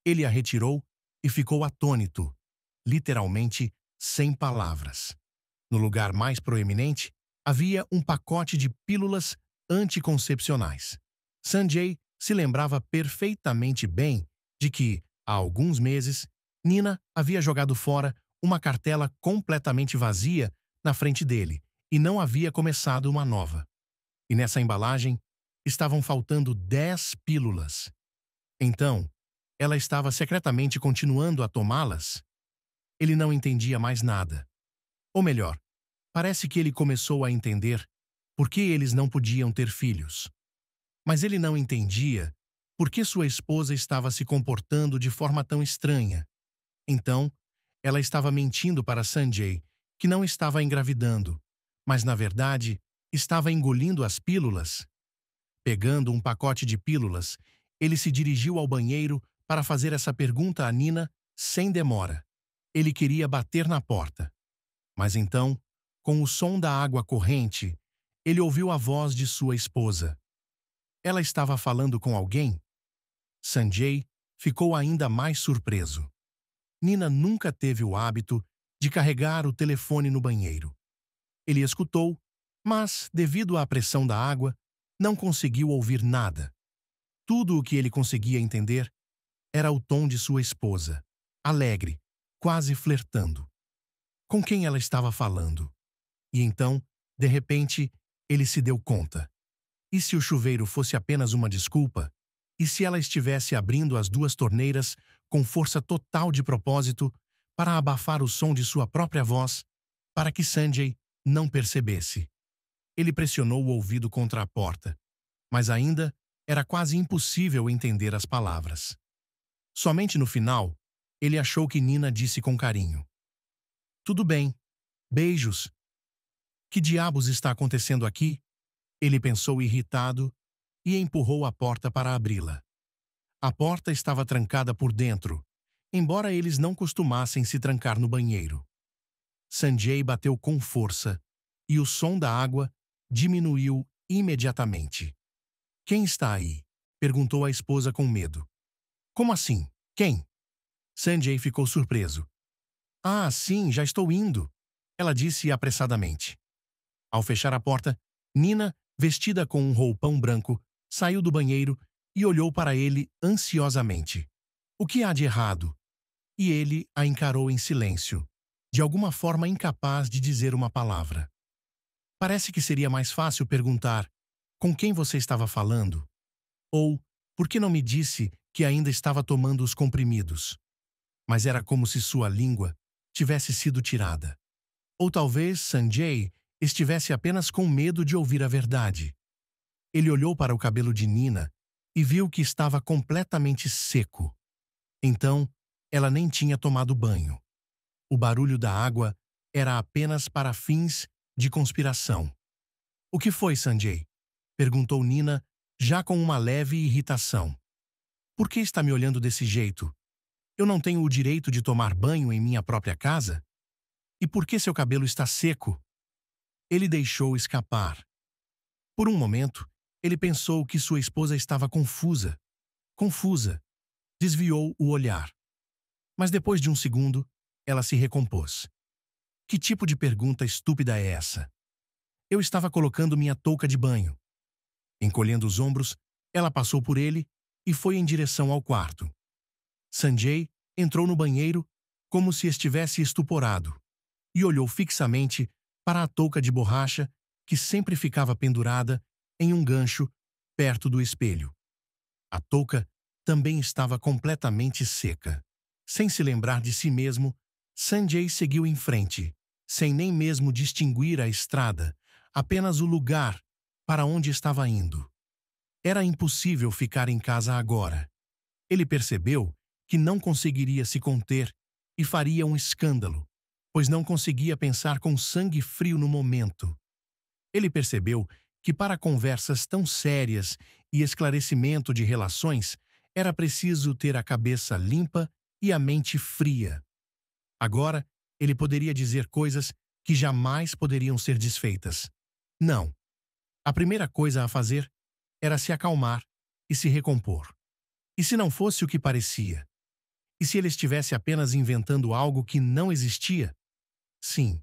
Ele a retirou e ficou atônito, literalmente sem palavras. No lugar mais proeminente, havia um pacote de pílulas anticoncepcionais. Sanjay se lembrava perfeitamente bem de que, há alguns meses, Nina havia jogado fora uma cartela completamente vazia na frente dele e não havia começado uma nova. E nessa embalagem estavam faltando 10 pílulas. Então, ela estava secretamente continuando a tomá-las? Ele não entendia mais nada. Ou melhor, parece que ele começou a entender por que eles não podiam ter filhos. Mas ele não entendia por que sua esposa estava se comportando de forma tão estranha. Então, ela estava mentindo para Sanjay que não estava engravidando, mas na verdade estava engolindo as pílulas. Pegando um pacote de pílulas, ele se dirigiu ao banheiro para fazer essa pergunta a Nina sem demora. Ele queria bater na porta. Mas então, com o som da água corrente, ele ouviu a voz de sua esposa. Ela estava falando com alguém? Sanjay ficou ainda mais surpreso. Nina nunca teve o hábito de carregar o telefone no banheiro. Ele escutou, mas, devido à pressão da água, não conseguiu ouvir nada. Tudo o que ele conseguia entender era o tom de sua esposa, alegre, quase flertando. Com quem ela estava falando? E então, de repente, ele se deu conta. E se o chuveiro fosse apenas uma desculpa? E se ela estivesse abrindo as duas torneiras com força total de propósito para abafar o som de sua própria voz, para que Sanjay não percebesse? Ele pressionou o ouvido contra a porta, mas ainda era quase impossível entender as palavras. Somente no final, ele achou que Nina disse com carinho: "Tudo bem. Beijos. Que diabos está acontecendo aqui?" Ele pensou irritado e empurrou a porta para abri-la. A porta estava trancada por dentro, embora eles não costumassem se trancar no banheiro. Sanjay bateu com força e o som da água diminuiu imediatamente. "Quem está aí?" perguntou a esposa com medo. "Como assim? Quem?" Sanjay ficou surpreso. "Ah, sim, já estou indo," ela disse apressadamente. Ao fechar a porta, Nina, vestida com um roupão branco, saiu do banheiro e olhou para ele ansiosamente. O que há de errado? E ele a encarou em silêncio, de alguma forma incapaz de dizer uma palavra. Parece que seria mais fácil perguntar com quem você estava falando, ou por que não me disse que ainda estava tomando os comprimidos. Mas era como se sua língua tivesse sido tirada. Ou talvez Sanjay estivesse apenas com medo de ouvir a verdade. Ele olhou para o cabelo de Nina e viu que estava completamente seco. Então, ela nem tinha tomado banho. O barulho da água era apenas para fins de conspiração. O que foi, Sanjay? Perguntou Nina, já com uma leve irritação. Por que está me olhando desse jeito? Eu não tenho o direito de tomar banho em minha própria casa? E por que seu cabelo está seco? Ele deixou escapar. Por um momento, ele pensou que sua esposa estava confusa. Confusa. Desviou o olhar. Mas depois de um segundo, ela se recompôs. Que tipo de pergunta estúpida é essa? Eu estava colocando minha touca de banho. Encolhendo os ombros, ela passou por ele e foi em direção ao quarto. Sanjay entrou no banheiro como se estivesse estuporado e olhou fixamente para a touca de borracha que sempre ficava pendurada em um gancho perto do espelho. A touca também estava completamente seca. Sem se lembrar de si mesmo, Sanjay seguiu em frente, sem nem mesmo distinguir a estrada, apenas o lugar para onde estava indo. Era impossível ficar em casa agora. Ele percebeu que não conseguiria se conter e faria um escândalo, pois não conseguia pensar com sangue frio no momento. Ele percebeu que para conversas tão sérias e esclarecimento de relações, era preciso ter a cabeça limpa e a mente fria. Agora, ele poderia dizer coisas que jamais poderiam ser desfeitas. Não. A primeira coisa a fazer era se acalmar e se recompor. E se não fosse o que parecia? E se ele estivesse apenas inventando algo que não existia? Sim,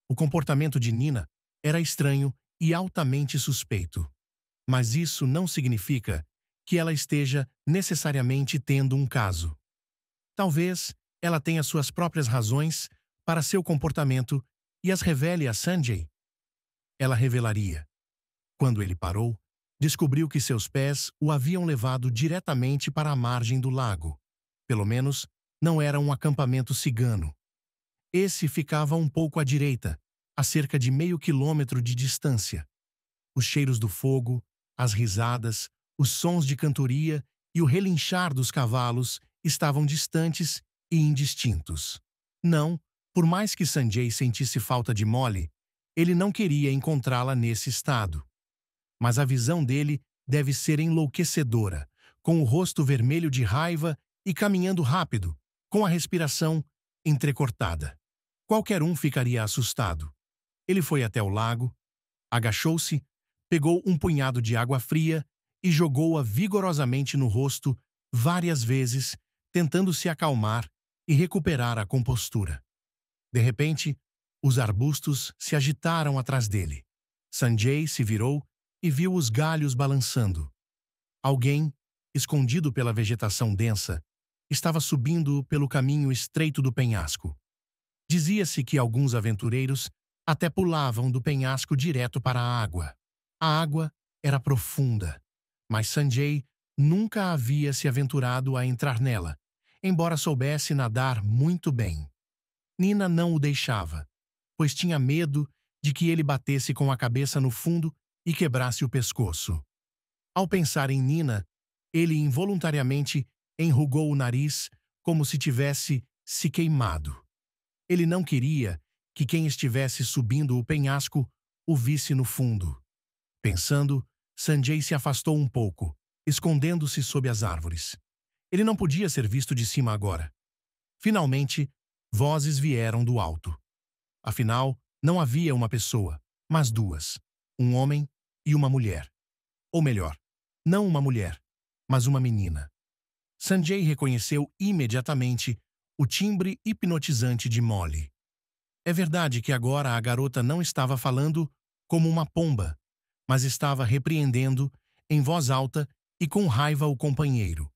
o comportamento de Nina era estranho e altamente suspeito. Mas isso não significa que ela esteja necessariamente tendo um caso. Talvez ela tenha suas próprias razões para seu comportamento e as revele a Sanjay. Ela revelaria. Quando ele parou, descobriu que seus pés o haviam levado diretamente para a margem do lago. Pelo menos, não era um acampamento cigano. Esse ficava um pouco à direita, a cerca de meio quilômetro de distância. Os cheiros do fogo, as risadas, os sons de cantoria e o relinchar dos cavalos estavam distantes e indistintos. Não, por mais que Sanjay sentisse falta de Molly, ele não queria encontrá-la nesse estado. Mas a visão dele deve ser enlouquecedora, com o rosto vermelho de raiva e caminhando rápido, com a respiração entrecortada. Qualquer um ficaria assustado. Ele foi até o lago, agachou-se, pegou um punhado de água fria e jogou-a vigorosamente no rosto várias vezes, tentando se acalmar e recuperar a compostura. De repente, os arbustos se agitaram atrás dele. Sanjay se virou e viu os galhos balançando. Alguém, escondido pela vegetação densa, estava subindo pelo caminho estreito do penhasco. Dizia-se que alguns aventureiros até pulavam do penhasco direto para a água. A água era profunda, mas Sanjay nunca havia se aventurado a entrar nela, embora soubesse nadar muito bem. Nina não o deixava, pois tinha medo de que ele batesse com a cabeça no fundo e quebrasse o pescoço. Ao pensar em Nina, ele involuntariamente enrugou o nariz como se tivesse se queimado. Ele não queria que quem estivesse subindo o penhasco o visse no fundo. Pensando, Sanjay se afastou um pouco, escondendo-se sob as árvores. Ele não podia ser visto de cima agora. Finalmente, vozes vieram do alto. Afinal, não havia uma pessoa, mas duas, um homem e uma mulher. Ou melhor, não uma mulher, mas uma menina. Sanjay reconheceu imediatamente o timbre hipnotizante de Molly. É verdade que agora a garota não estava falando como uma pomba, mas estava repreendendo, em voz alta e com raiva o companheiro.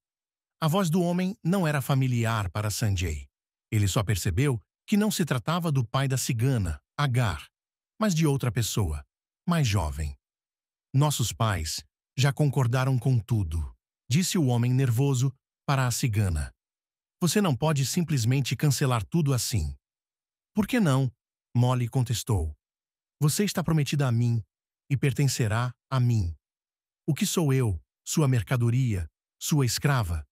A voz do homem não era familiar para Sanjay. Ele só percebeu que não se tratava do pai da cigana, Agar, mas de outra pessoa. mais jovem. Nossos pais já concordaram com tudo, disse o homem nervoso para a cigana. Você não pode simplesmente cancelar tudo assim. Por que não? Molly contestou. Você está prometida a mim e pertencerá a mim. O que sou eu, sua mercadoria, sua escrava?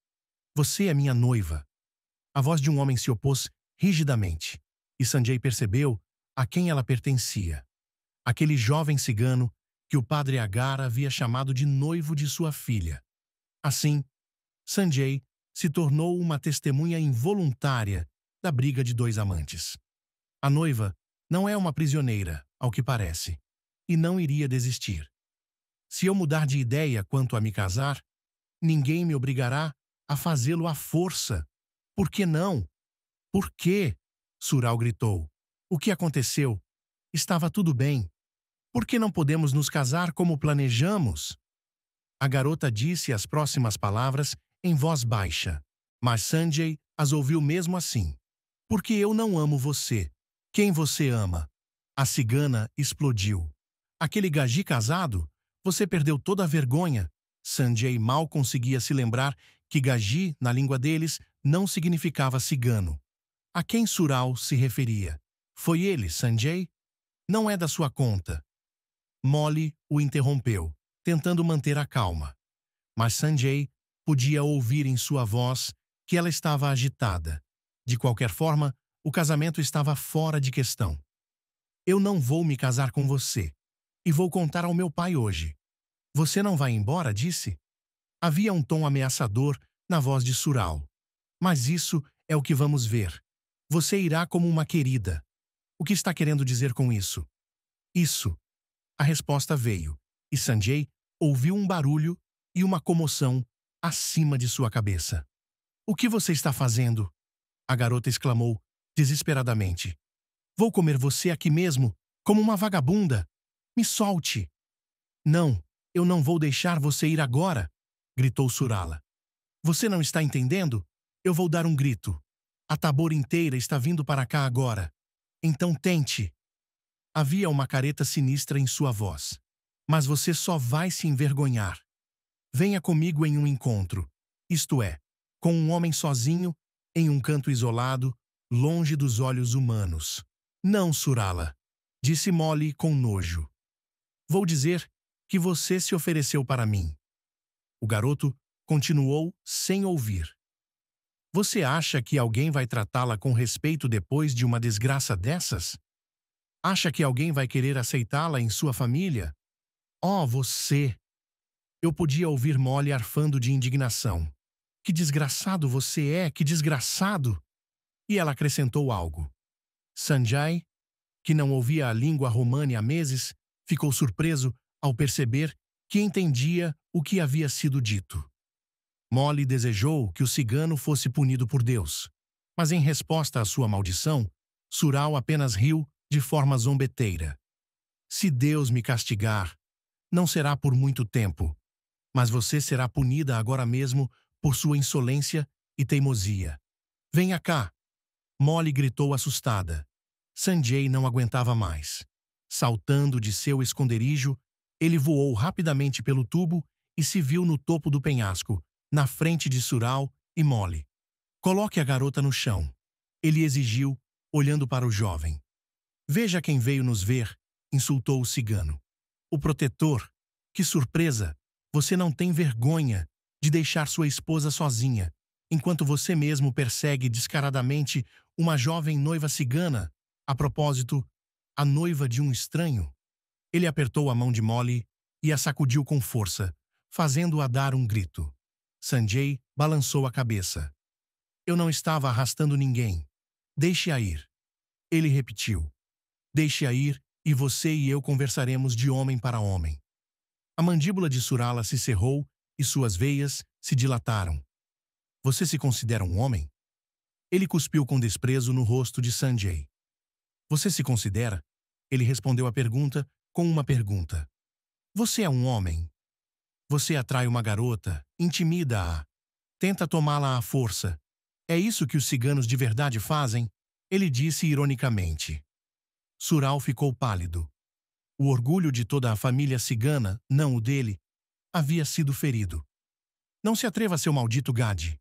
Você é minha noiva. A voz de um homem se opôs rigidamente, e Sanjay percebeu a quem ela pertencia. Aquele jovem cigano que o padre Agar havia chamado de noivo de sua filha. Assim, Sanjay se tornou uma testemunha involuntária da briga de dois amantes. A noiva não é uma prisioneira, ao que parece, e não iria desistir. Se eu mudar de ideia quanto a me casar, ninguém me obrigará a fazê-lo à força. Por que não? Por quê? Sural gritou. O que aconteceu? Estava tudo bem. Por que não podemos nos casar como planejamos? A garota disse as próximas palavras em voz baixa, mas Sanjay as ouviu mesmo assim. Porque eu não amo você. Quem você ama? A cigana explodiu. Aquele gaji casado? Você perdeu toda a vergonha. Sanjay mal conseguia se lembrar que gaji, na língua deles, não significava cigano. A quem Sural se referia? Foi ele, Sanjay? Não é da sua conta. Molly o interrompeu, tentando manter a calma. Mas Sanjay podia ouvir em sua voz que ela estava agitada. De qualquer forma, o casamento estava fora de questão. Eu não vou me casar com você. E vou contar ao meu pai hoje. Você não vai embora, disse? Havia um tom ameaçador na voz de Sural. Mas isso é o que vamos ver. Você irá como uma querida. O que está querendo dizer com isso? Isso. A resposta veio, e Sanjay ouviu um barulho e uma comoção acima de sua cabeça. O que você está fazendo? A garota exclamou desesperadamente. Vou comer você aqui mesmo, como uma vagabunda. Me solte. Não, eu não vou deixar você ir agora, gritou Surala. Você não está entendendo? Eu vou dar um grito. A Tabor inteira está vindo para cá agora. Então tente. Havia uma careta sinistra em sua voz. Mas você só vai se envergonhar. Venha comigo em um encontro, isto é, com um homem sozinho, em um canto isolado, longe dos olhos humanos. Não, Surala, disse Molly com nojo. Vou dizer que você se ofereceu para mim. O garoto continuou sem ouvir. Você acha que alguém vai tratá-la com respeito depois de uma desgraça dessas? Acha que alguém vai querer aceitá-la em sua família? Oh, você! Eu podia ouvir Molly arfando de indignação. Que desgraçado você é, que desgraçado! E ela acrescentou algo. Sanjay, que não ouvia a língua romani há meses, ficou surpreso ao perceber que entendia o que havia sido dito. Molly desejou que o cigano fosse punido por Deus, mas em resposta à sua maldição, Sural apenas riu de forma zombeteira. Se Deus me castigar, não será por muito tempo, mas você será punida agora mesmo por sua insolência e teimosia. Venha cá! Molly gritou assustada. Sanjay não aguentava mais. Saltando de seu esconderijo, ele voou rapidamente pelo tubo e se viu no topo do penhasco, na frente de Sural e Molly. Coloque a garota no chão. Ele exigiu, olhando para o jovem. Veja quem veio nos ver, insultou o cigano. O protetor. Que surpresa! Você não tem vergonha de deixar sua esposa sozinha, enquanto você mesmo persegue descaradamente uma jovem noiva cigana, a propósito, a noiva de um estranho. Ele apertou a mão de Molly e a sacudiu com força, fazendo-a dar um grito. Sanjay balançou a cabeça. Eu não estava arrastando ninguém. Deixe-a ir. Ele repetiu. Deixe-a ir e você e eu conversaremos de homem para homem. A mandíbula de Surala se cerrou e suas veias se dilataram. Você se considera um homem? Ele cuspiu com desprezo no rosto de Sanjay. Você se considera? Ele respondeu a pergunta com uma pergunta. Você é um homem? Você atrai uma garota, intimida-a, tenta tomá-la à força. É isso que os ciganos de verdade fazem? Ele disse ironicamente. Sural ficou pálido. O orgulho de toda a família cigana, não o dele, havia sido ferido. Não se atreva, seu maldito Gade.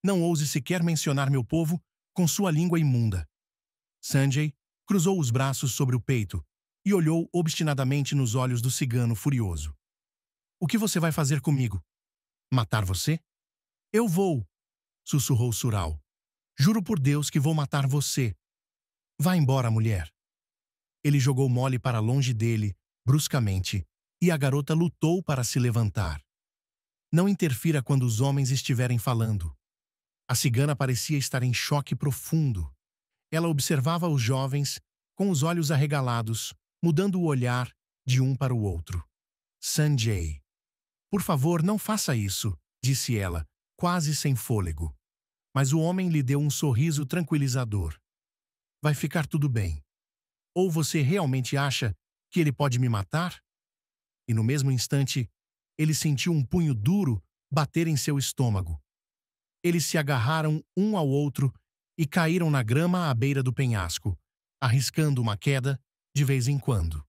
Não ouse sequer mencionar meu povo com sua língua imunda. Sanjay cruzou os braços sobre o peito e olhou obstinadamente nos olhos do cigano furioso. O que você vai fazer comigo? Matar você? Eu vou, sussurrou Sural. Juro por Deus que vou matar você. Vá embora, mulher. Ele jogou Molly para longe dele, bruscamente, e a garota lutou para se levantar. Não interfira quando os homens estiverem falando. A cigana parecia estar em choque profundo. Ela observava os jovens, com os olhos arregalados, mudando o olhar de um para o outro. Sanjay. Por favor, não faça isso, disse ela, quase sem fôlego. Mas o homem lhe deu um sorriso tranquilizador. Vai ficar tudo bem. Ou você realmente acha que ele pode me matar? E no mesmo instante, ele sentiu um punho duro bater em seu estômago. Eles se agarraram um ao outro e caíram na grama à beira do penhasco, arriscando uma queda de vez em quando.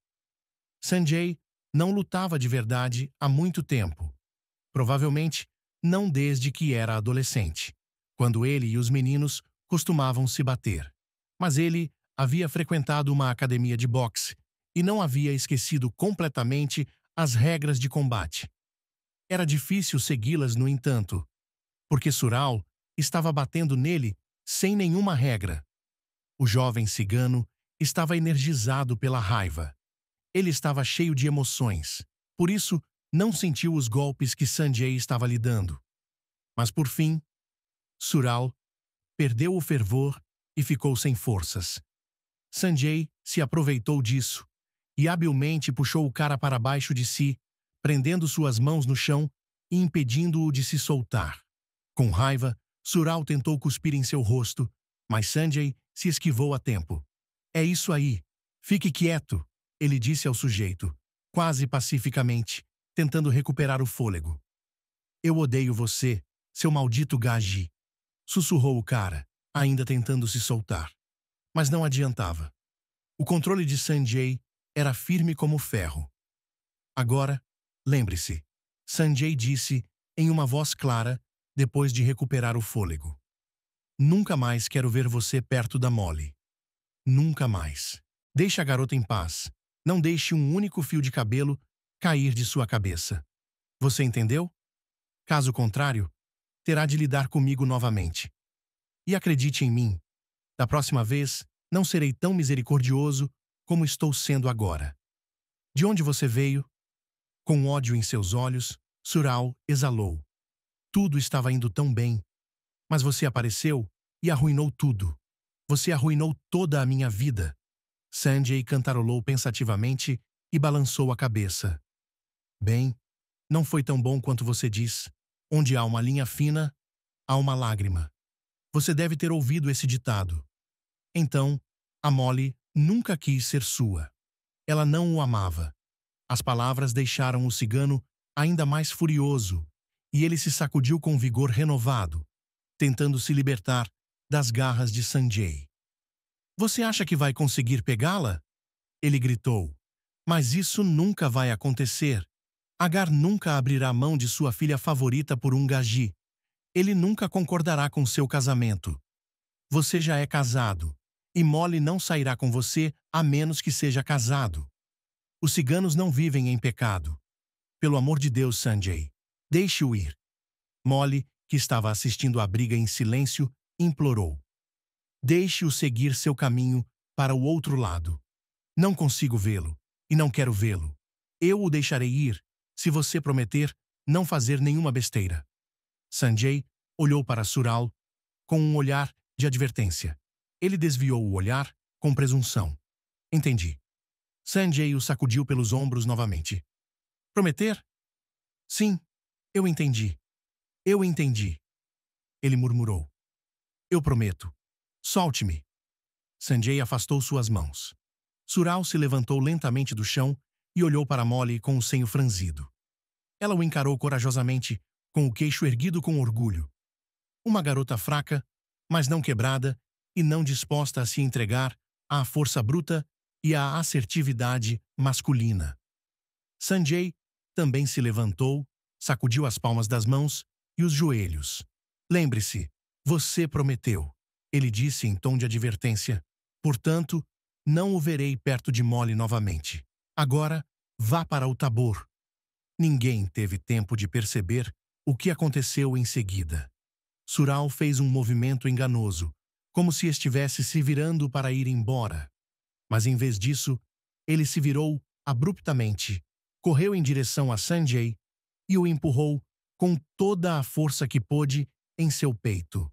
Sanjay não lutava de verdade há muito tempo. Provavelmente não desde que era adolescente, quando ele e os meninos costumavam se bater. Mas ele havia frequentado uma academia de boxe e não havia esquecido completamente as regras de combate. Era difícil segui-las, no entanto, porque Sural estava batendo nele sem nenhuma regra. O jovem cigano estava energizado pela raiva. Ele estava cheio de emoções, por isso não sentiu os golpes que Sanjay estava lhe dando. Mas por fim, Sural perdeu o fervor e ficou sem forças. Sanjay se aproveitou disso e habilmente puxou o cara para baixo de si, prendendo suas mãos no chão e impedindo-o de se soltar. Com raiva, Sural tentou cuspir em seu rosto, mas Sanjay se esquivou a tempo. É isso aí. Fique quieto, ele disse ao sujeito, quase pacificamente, tentando recuperar o fôlego. Eu odeio você, seu maldito gaji, sussurrou o cara, ainda tentando se soltar. Mas não adiantava. O controle de Sanjay era firme como ferro. Agora, lembre-se, Sanjay disse em uma voz clara, depois de recuperar o fôlego. Nunca mais quero ver você perto da Molly. Nunca mais. Deixe a garota em paz. Não deixe um único fio de cabelo cair de sua cabeça. Você entendeu? Caso contrário, terá de lidar comigo novamente. E acredite em mim, da próxima vez não serei tão misericordioso como estou sendo agora. De onde você veio? Com ódio em seus olhos, Sural exalou. Tudo estava indo tão bem, mas você apareceu e arruinou tudo. Você arruinou toda a minha vida. Sanjay cantarolou pensativamente e balançou a cabeça. Bem, não foi tão bom quanto você diz. Onde há uma linha fina, há uma lágrima. Você deve ter ouvido esse ditado. Então, a Molly nunca quis ser sua. Ela não o amava. As palavras deixaram o cigano ainda mais furioso, e ele se sacudiu com vigor renovado, tentando se libertar das garras de Sanjay. Você acha que vai conseguir pegá-la? Ele gritou. Mas isso nunca vai acontecer. Agar nunca abrirá mão de sua filha favorita por um gaji. Ele nunca concordará com seu casamento. Você já é casado, e Molly não sairá com você a menos que seja casado. Os ciganos não vivem em pecado. Pelo amor de Deus, Sanjay, deixe-o ir. Molly, que estava assistindo à briga em silêncio, implorou. Deixe-o seguir seu caminho para o outro lado. Não consigo vê-lo, e não quero vê-lo. Eu o deixarei ir, se você prometer não fazer nenhuma besteira. Sanjay olhou para Sural com um olhar de advertência. Ele desviou o olhar com presunção. Entendi. Sanjay o sacudiu pelos ombros novamente. Prometer? Sim, eu entendi. Eu entendi. Ele murmurou. Eu prometo. Solte-me. Sanjay afastou suas mãos. Sural se levantou lentamente do chão e olhou para Molly com o senho franzido. Ela o encarou corajosamente, com o queixo erguido com orgulho. Uma garota fraca, mas não quebrada e não disposta a se entregar à força bruta e a assertividade masculina. Sanjay também se levantou, sacudiu as palmas das mãos e os joelhos. Lembre-se, você prometeu, ele disse em tom de advertência. Portanto, não o verei perto de Molly novamente. Agora, vá para o Tabor. Ninguém teve tempo de perceber o que aconteceu em seguida. Sural fez um movimento enganoso, como se estivesse se virando para ir embora. Mas em vez disso, ele se virou abruptamente, correu em direção a Sanjay e o empurrou com toda a força que pôde em seu peito.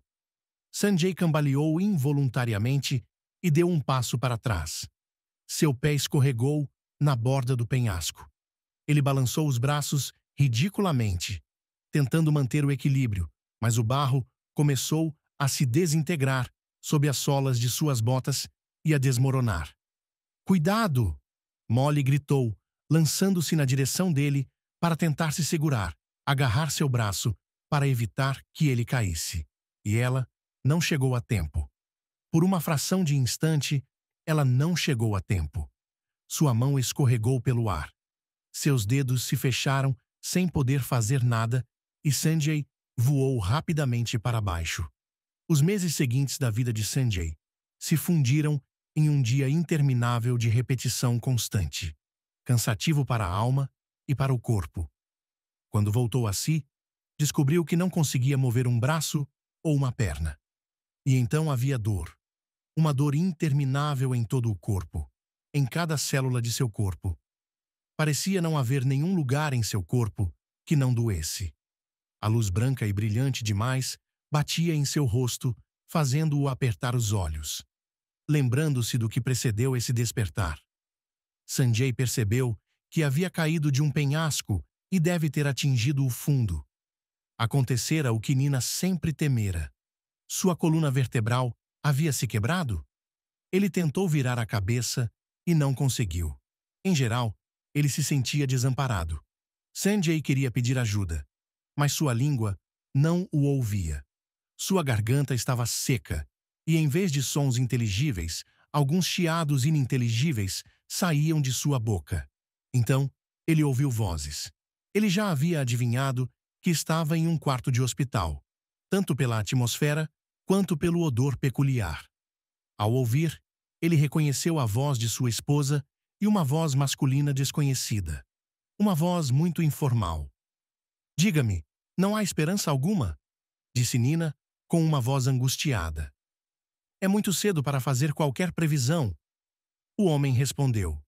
Sanjay cambaleou involuntariamente e deu um passo para trás. Seu pé escorregou na borda do penhasco. Ele balançou os braços ridiculamente, tentando manter o equilíbrio, mas o barro começou a se desintegrar sob as solas de suas botas e a desmoronar. Cuidado! Molly gritou, lançando-se na direção dele para tentar se segurar, agarrar seu braço para evitar que ele caísse. E ela não chegou a tempo. Por uma fração de instante, ela não chegou a tempo. Sua mão escorregou pelo ar. Seus dedos se fecharam sem poder fazer nada e Sanjay voou rapidamente para baixo. Os meses seguintes da vida de Sanjay se fundiram em um dia interminável de repetição constante, cansativo para a alma e para o corpo. Quando voltou a si, descobriu que não conseguia mover um braço ou uma perna. E então havia dor. Uma dor interminável em todo o corpo, em cada célula de seu corpo. Parecia não haver nenhum lugar em seu corpo que não doesse. A luz branca e brilhante demais batia em seu rosto, fazendo-o apertar os olhos. Lembrando-se do que precedeu esse despertar, Sanjay percebeu que havia caído de um penhasco e deve ter atingido o fundo. Acontecera o que Nina sempre temera. Sua coluna vertebral havia se quebrado? Ele tentou virar a cabeça e não conseguiu. Em geral, ele se sentia desamparado. Sanjay queria pedir ajuda, mas sua língua não o ouvia. Sua garganta estava seca, e em vez de sons inteligíveis, alguns chiados ininteligíveis saíam de sua boca. Então, ele ouviu vozes. Ele já havia adivinhado que estava em um quarto de hospital, tanto pela atmosfera quanto pelo odor peculiar. Ao ouvir, ele reconheceu a voz de sua esposa e uma voz masculina desconhecida. Uma voz muito informal. "Diga-me, não há esperança alguma?" disse Nina, com uma voz angustiada. "É muito cedo para fazer qualquer previsão." O homem respondeu.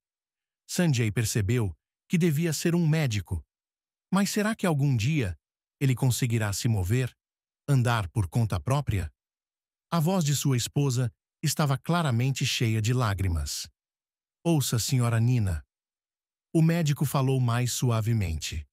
Sanjay percebeu que devia ser um médico. Mas será que algum dia ele conseguirá se mover, andar por conta própria? A voz de sua esposa estava claramente cheia de lágrimas. "Ouça, senhora Nina." O médico falou mais suavemente.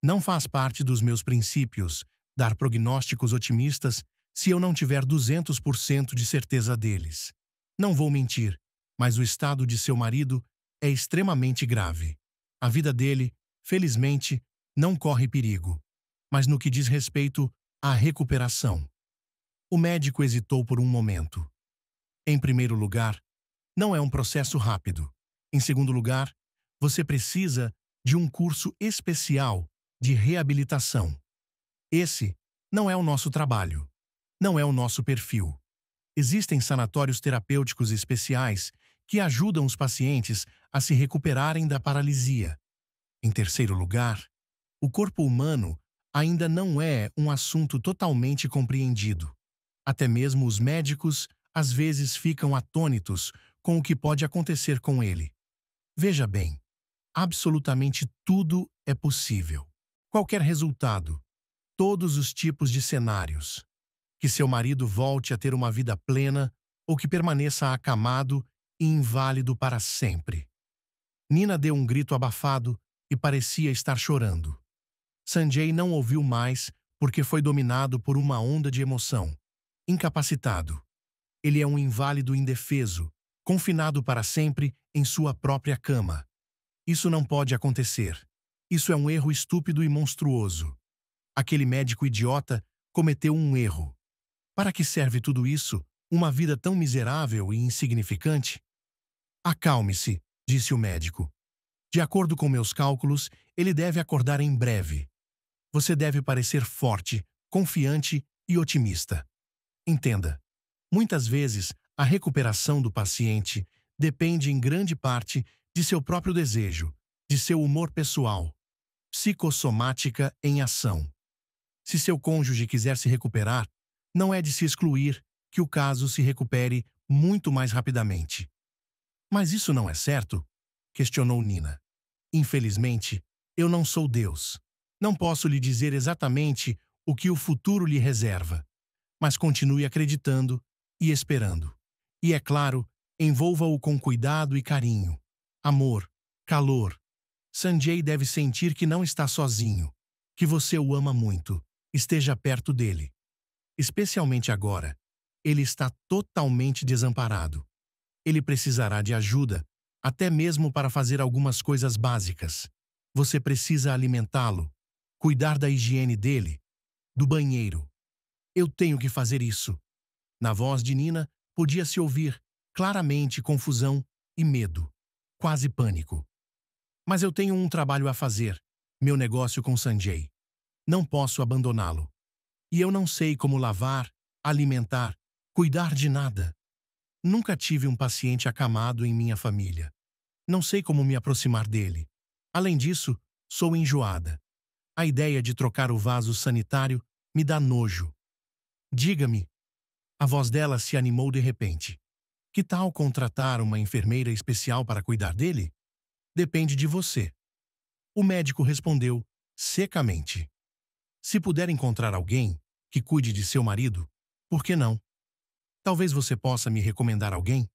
"Não faz parte dos meus princípios dar prognósticos otimistas se eu não tiver 200% de certeza deles. Não vou mentir, mas o estado de seu marido é extremamente grave. A vida dele, felizmente, não corre perigo, mas no que diz respeito à recuperação." O médico hesitou por um momento. "Em primeiro lugar, não é um processo rápido. Em segundo lugar, você precisa de um curso especial de reabilitação. Esse não é o nosso trabalho. Não é o nosso perfil. Existem sanatórios terapêuticos especiais que ajudam os pacientes a se recuperarem da paralisia. Em terceiro lugar, o corpo humano ainda não é um assunto totalmente compreendido. Até mesmo os médicos às vezes ficam atônitos com o que pode acontecer com ele. Veja bem, absolutamente tudo é possível. Qualquer resultado, todos os tipos de cenários. Que seu marido volte a ter uma vida plena ou que permaneça acamado e inválido para sempre." Nina deu um grito abafado e parecia estar chorando. Sanjay não ouviu mais porque foi dominado por uma onda de emoção. Incapacitado. Ele é um inválido indefeso, confinado para sempre em sua própria cama. Isso não pode acontecer. Isso é um erro estúpido e monstruoso. Aquele médico idiota cometeu um erro. Para que serve tudo isso? Uma vida tão miserável e insignificante? Acalme-se, disse o médico. De acordo com meus cálculos, ele deve acordar em breve. Você deve parecer forte, confiante e otimista. Entenda, muitas vezes a recuperação do paciente depende em grande parte de seu próprio desejo, de seu humor pessoal. Psicossomática em ação. Se seu cônjuge quiser se recuperar, não é de se excluir que o caso se recupere muito mais rapidamente. Mas isso não é certo? Questionou Nina. Infelizmente, eu não sou Deus. Não posso lhe dizer exatamente o que o futuro lhe reserva. Mas continue acreditando e esperando. E é claro, envolva-o com cuidado e carinho. Amor, calor. Sanjay deve sentir que não está sozinho, que você o ama muito. Esteja perto dele. Especialmente agora. Ele está totalmente desamparado. Ele precisará de ajuda, até mesmo para fazer algumas coisas básicas. Você precisa alimentá-lo, cuidar da higiene dele, do banheiro. Eu tenho que fazer isso. Na voz de Nina, podia-se ouvir claramente confusão e medo, quase pânico. Mas eu tenho um trabalho a fazer, meu negócio com Sanjay. Não posso abandoná-lo. E eu não sei como lavar, alimentar, cuidar de nada. Nunca tive um paciente acamado em minha família. Não sei como me aproximar dele. Além disso, sou enjoada. A ideia de trocar o vaso sanitário me dá nojo. Diga-me. A voz dela se animou de repente. Que tal contratar uma enfermeira especial para cuidar dele? Depende de você. O médico respondeu secamente. Se puder encontrar alguém que cuide de seu marido, por que não? Talvez você possa me recomendar alguém?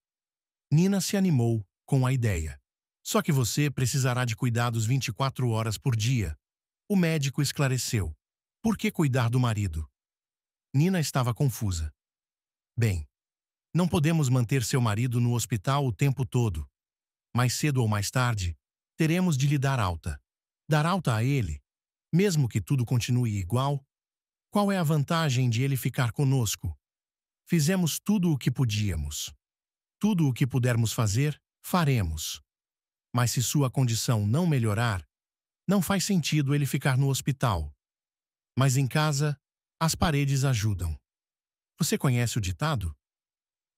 Nina se animou com a ideia. Só que você precisará de cuidados 24 horas por dia. O médico esclareceu. Por que cuidar do marido? Nina estava confusa. Bem, não podemos manter seu marido no hospital o tempo todo. Mais cedo ou mais tarde, teremos de lhe dar alta. Dar alta a ele, mesmo que tudo continue igual? Qual é a vantagem de ele ficar conosco? Fizemos tudo o que podíamos. Tudo o que pudermos fazer, faremos. Mas se sua condição não melhorar, não faz sentido ele ficar no hospital. Mas em casa, as paredes ajudam. Você conhece o ditado?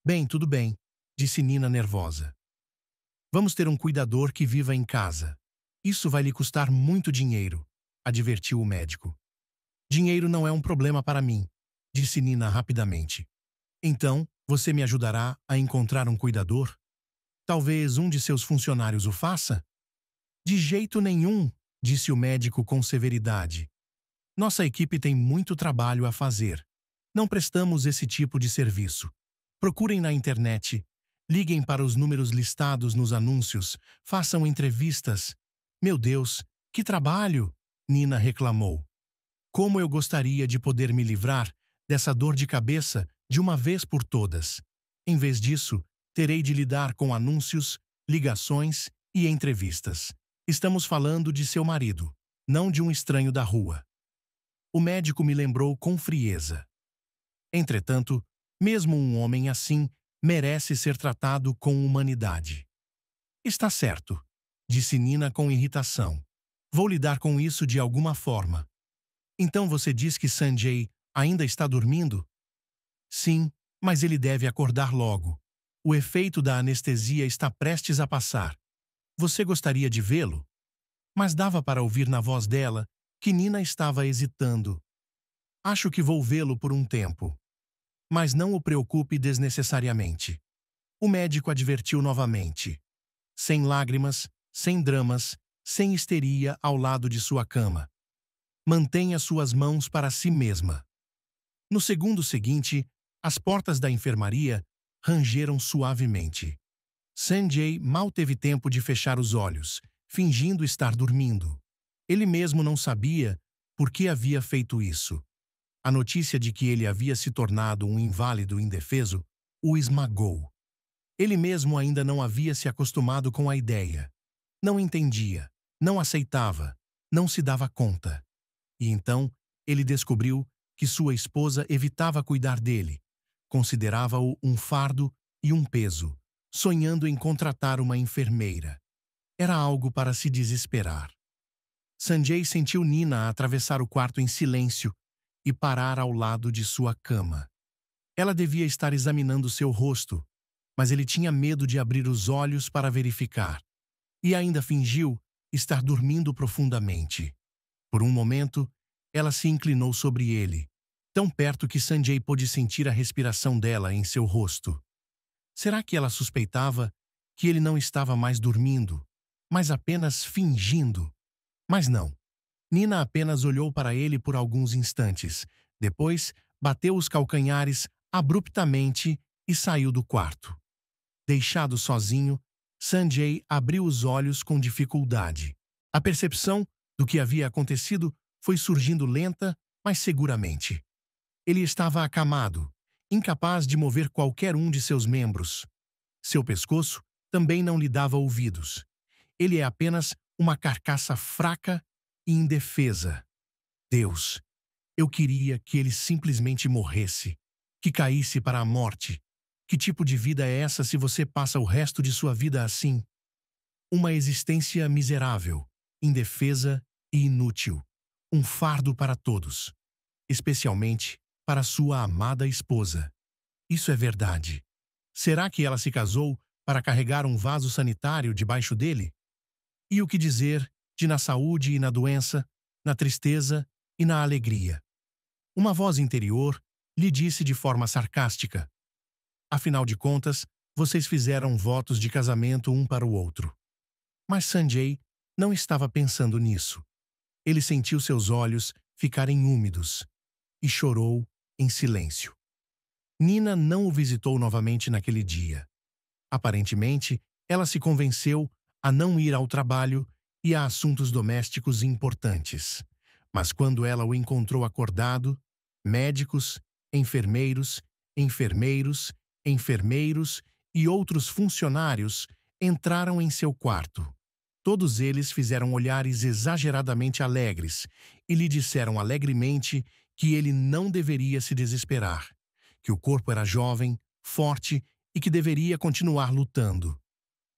Bem, tudo bem, disse Nina nervosa. Vamos ter um cuidador que viva em casa. Isso vai lhe custar muito dinheiro, advertiu o médico. Dinheiro não é um problema para mim, disse Nina rapidamente. Então, você me ajudará a encontrar um cuidador? Talvez um de seus funcionários o faça? De jeito nenhum, disse o médico com severidade. Nossa equipe tem muito trabalho a fazer. Não prestamos esse tipo de serviço. Procurem na internet, liguem para os números listados nos anúncios, façam entrevistas. Meu Deus, que trabalho! Nina reclamou. Como eu gostaria de poder me livrar dessa dor de cabeça de uma vez por todas. Em vez disso, terei de lidar com anúncios, ligações e entrevistas. Estamos falando de seu marido, não de um estranho da rua. O médico me lembrou com frieza. Entretanto, mesmo um homem assim merece ser tratado com humanidade. Está certo, disse Nina com irritação. Vou lidar com isso de alguma forma. Então você diz que Sanjay ainda está dormindo? Sim, mas ele deve acordar logo. O efeito da anestesia está prestes a passar. Você gostaria de vê-lo? Mas dava para ouvir na voz dela que Nina estava hesitando. Acho que vou vê-lo por um tempo. Mas não o preocupe desnecessariamente. O médico advertiu novamente. Sem lágrimas, sem dramas, sem histeria ao lado de sua cama. Mantenha suas mãos para si mesma. No segundo seguinte, as portas da enfermaria rangeram suavemente. Sanjay mal teve tempo de fechar os olhos, fingindo estar dormindo. Ele mesmo não sabia por que havia feito isso. A notícia de que ele havia se tornado um inválido indefeso o esmagou. Ele mesmo ainda não havia se acostumado com a ideia. Não entendia, não aceitava, não se dava conta. E então, ele descobriu que sua esposa evitava cuidar dele, considerava-o um fardo e um peso, sonhando em contratar uma enfermeira. Era algo para se desesperar. Sanjay sentiu Nina atravessar o quarto em silêncio e parar ao lado de sua cama. Ela devia estar examinando seu rosto, mas ele tinha medo de abrir os olhos para verificar. E ainda fingiu estar dormindo profundamente. Por um momento, ela se inclinou sobre ele, tão perto que Sanjay pôde sentir a respiração dela em seu rosto. Será que ela suspeitava que ele não estava mais dormindo, mas apenas fingindo? Mas não. Nina apenas olhou para ele por alguns instantes. Depois, bateu os calcanhares abruptamente e saiu do quarto. Deixado sozinho, Sanjay abriu os olhos com dificuldade. A percepção do que havia acontecido foi surgindo lenta, mas seguramente. Ele estava acamado, incapaz de mover qualquer um de seus membros. Seu pescoço também não lhe dava ouvidos. Ele é apenas uma carcaça fraca e indefesa. Deus, eu queria que ele simplesmente morresse, que caísse para a morte. Que tipo de vida é essa se você passa o resto de sua vida assim? Uma existência miserável, indefesa e inútil. Um fardo para todos, especialmente para sua amada esposa. Isso é verdade. Será que ela se casou para carregar um vaso sanitário debaixo dele? E o que dizer de na saúde e na doença, na tristeza e na alegria? Uma voz interior lhe disse de forma sarcástica: afinal de contas, vocês fizeram votos de casamento um para o outro. Mas Sanjay não estava pensando nisso. Ele sentiu seus olhos ficarem úmidos e chorou em silêncio. Nina não o visitou novamente naquele dia. Aparentemente, ela se convenceu a não ir ao trabalho e a assuntos domésticos importantes. Mas quando ela o encontrou acordado, médicos, enfermeiros, enfermeiros e outros funcionários entraram em seu quarto. Todos eles fizeram olhares exageradamente alegres e lhe disseram alegremente que ele não deveria se desesperar, que o corpo era jovem, forte e que deveria continuar lutando.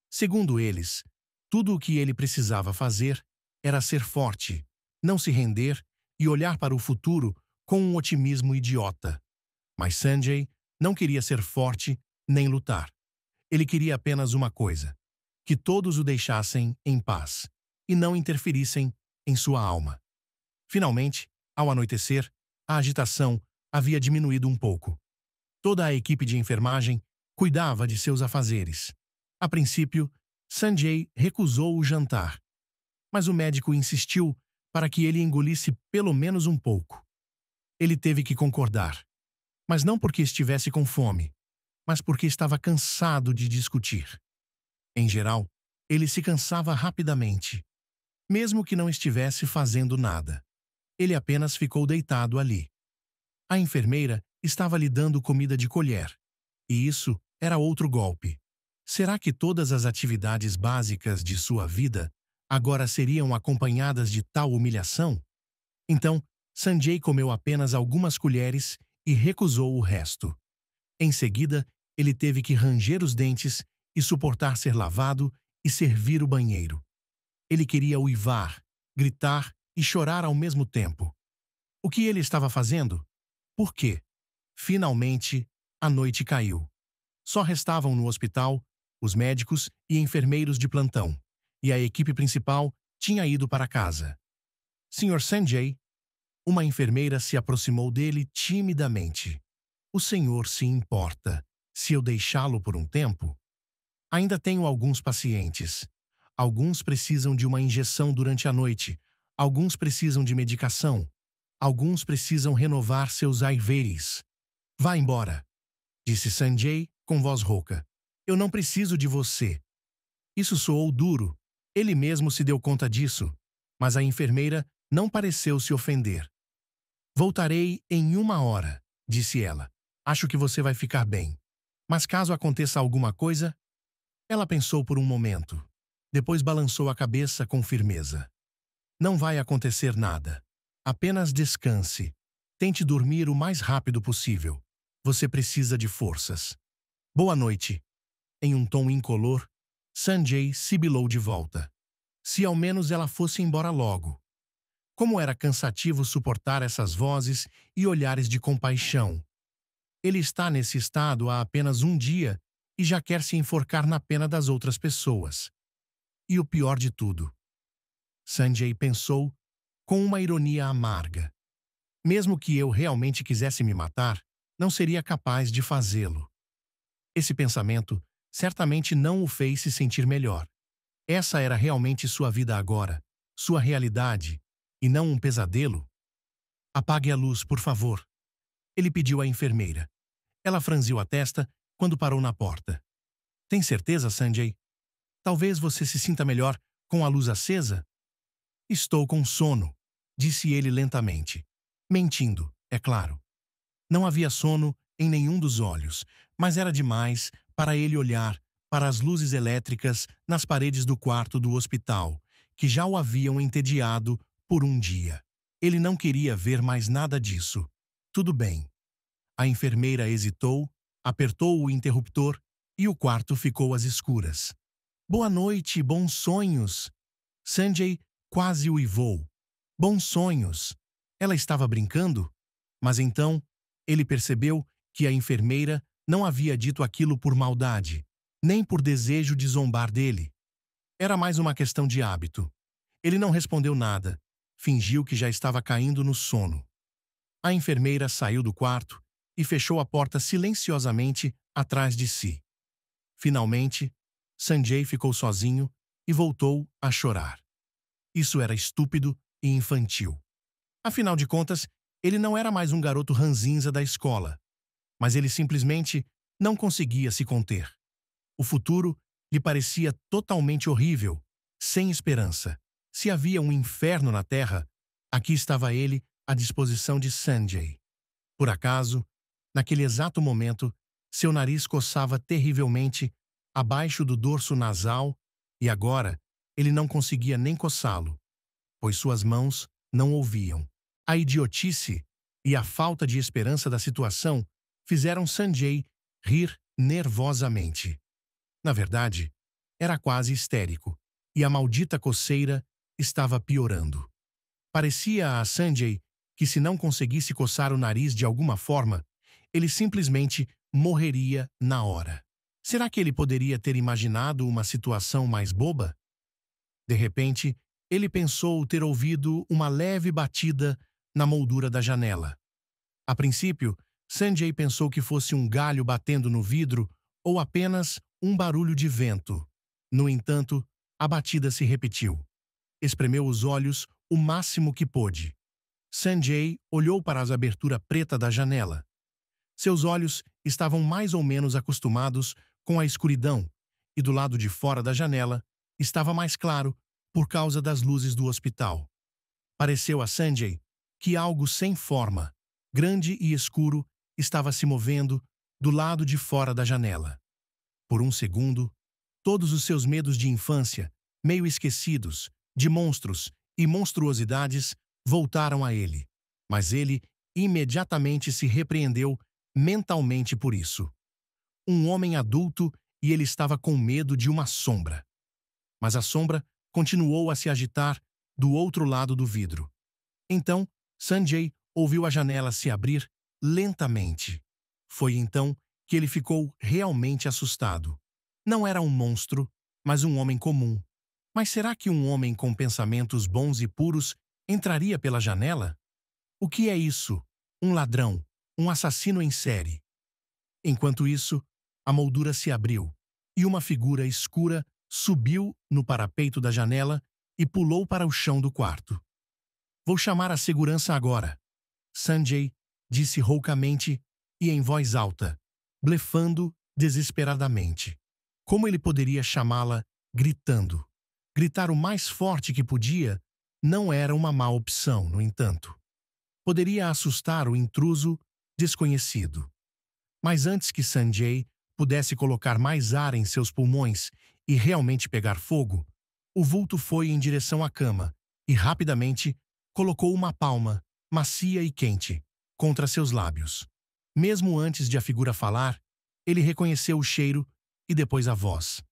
Segundo eles, tudo o que ele precisava fazer era ser forte, não se render e olhar para o futuro com um otimismo idiota. Mas Sanjay não queria ser forte nem lutar. Ele queria apenas uma coisa: que todos o deixassem em paz e não interferissem em sua alma. Finalmente, ao anoitecer, a agitação havia diminuído um pouco. Toda a equipe de enfermagem cuidava de seus afazeres. A princípio, Sanjay recusou o jantar, mas o médico insistiu para que ele engolisse pelo menos um pouco. Ele teve que concordar, mas não porque estivesse com fome, mas porque estava cansado de discutir. Em geral, ele se cansava rapidamente, mesmo que não estivesse fazendo nada. Ele apenas ficou deitado ali. A enfermeira estava lhe dando comida de colher, e isso era outro golpe. Será que todas as atividades básicas de sua vida agora seriam acompanhadas de tal humilhação? Então, Sanjay comeu apenas algumas colheres e recusou o resto. Em seguida, ele teve que ranger os dentes e suportar ser lavado e servir o banheiro. Ele queria uivar, gritar e chorar ao mesmo tempo. O que ele estava fazendo? Por quê? Finalmente, a noite caiu. Só restavam no hospital os médicos e enfermeiros de plantão, e a equipe principal tinha ido para casa. Sr. Sanjay, uma enfermeira se aproximou dele timidamente. O senhor se importa se eu deixá-lo por um tempo? Ainda tenho alguns pacientes. Alguns precisam de uma injeção durante a noite. Alguns precisam de medicação. Alguns precisam renovar seus IVs. Vá embora, disse Sanjay com voz rouca. Eu não preciso de você. Isso soou duro. Ele mesmo se deu conta disso, mas a enfermeira não pareceu se ofender. Voltarei em 1 hora, disse ela. Acho que você vai ficar bem. Mas caso aconteça alguma coisa... Ela pensou por um momento. Depois balançou a cabeça com firmeza. Não vai acontecer nada. Apenas descanse. Tente dormir o mais rápido possível. Você precisa de forças. Boa noite. Em um tom incolor, Sanjay sibilou de volta. Se ao menos ela fosse embora logo. Como era cansativo suportar essas vozes e olhares de compaixão. Ele está nesse estado há apenas um dia e já quer se enforcar na pena das outras pessoas. E o pior de tudo. Sanjay pensou com uma ironia amarga. Mesmo que eu realmente quisesse me matar, não seria capaz de fazê-lo. Esse pensamento certamente não o fez se sentir melhor. Essa era realmente sua vida agora, sua realidade, e não um pesadelo? Apague a luz, por favor. Ele pediu à enfermeira. Ela franziu a testa quando parou na porta. Tem certeza, Sanjay? Talvez você se sinta melhor com a luz acesa? Estou com sono, disse ele lentamente. Mentindo, é claro. Não havia sono em nenhum dos olhos, mas era demais para ele olhar para as luzes elétricas nas paredes do quarto do hospital, que já o haviam entediado por um dia. Ele não queria ver mais nada disso. Tudo bem. A enfermeira hesitou, apertou o interruptor e o quarto ficou às escuras. Boa noite, bons sonhos. Sanjay quase uivou. Bons sonhos. Ela estava brincando? Mas então, ele percebeu que a enfermeira não havia dito aquilo por maldade, nem por desejo de zombar dele. Era mais uma questão de hábito. Ele não respondeu nada. Fingiu que já estava caindo no sono. A enfermeira saiu do quarto e fechou a porta silenciosamente atrás de si. Finalmente, Sanjay ficou sozinho e voltou a chorar. Isso era estúpido e infantil. Afinal de contas, ele não era mais um garoto ranzinza da escola, mas ele simplesmente não conseguia se conter. O futuro lhe parecia totalmente horrível, sem esperança. Se havia um inferno na Terra, aqui estava ele à disposição de Sanjay. Por acaso, naquele exato momento, seu nariz coçava terrivelmente abaixo do dorso nasal e agora ele não conseguia nem coçá-lo, pois suas mãos não ouviam. A idiotice e a falta de esperança da situação fizeram Sanjay rir nervosamente. Na verdade, era quase histérico, e a maldita coceira estava piorando. Parecia a Sanjay que se não conseguisse coçar o nariz de alguma forma, ele simplesmente morreria na hora. Será que ele poderia ter imaginado uma situação mais boba? De repente, ele pensou ter ouvido uma leve batida na moldura da janela. A princípio, Sanjay pensou que fosse um galho batendo no vidro ou apenas um barulho de vento. No entanto, a batida se repetiu. Espremeu os olhos o máximo que pôde. Sanjay olhou para a abertura preta da janela. Seus olhos estavam mais ou menos acostumados com a escuridão, e do lado de fora da janela estava mais claro por causa das luzes do hospital. Pareceu a Sanjay que algo sem forma, grande e escuro, estava se movendo do lado de fora da janela. Por um segundo, todos os seus medos de infância, meio esquecidos, de monstros e monstruosidades, voltaram a ele. Mas ele imediatamente se repreendeu mentalmente por isso. Um homem adulto e ele estava com medo de uma sombra. Mas a sombra continuou a se agitar do outro lado do vidro. Então, Sanjay ouviu a janela se abrir lentamente. Foi então que ele ficou realmente assustado. Não era um monstro, mas um homem comum. Mas será que um homem com pensamentos bons e puros entraria pela janela? O que é isso? Um ladrão, um assassino em série. Enquanto isso, a moldura se abriu e uma figura escura subiu no parapeito da janela e pulou para o chão do quarto. Vou chamar a segurança agora, Sanjay disse roucamente e em voz alta, blefando desesperadamente. Como ele poderia chamá-la gritando? Gritar o mais forte que podia não era uma má opção, no entanto. Poderia assustar o intruso desconhecido. Mas antes que Sanjay pudesse colocar mais ar em seus pulmões e realmente pegar fogo, o vulto foi em direção à cama e rapidamente colocou uma palma, macia e quente, contra seus lábios. Mesmo antes de a figura falar, ele reconheceu o cheiro e depois a voz.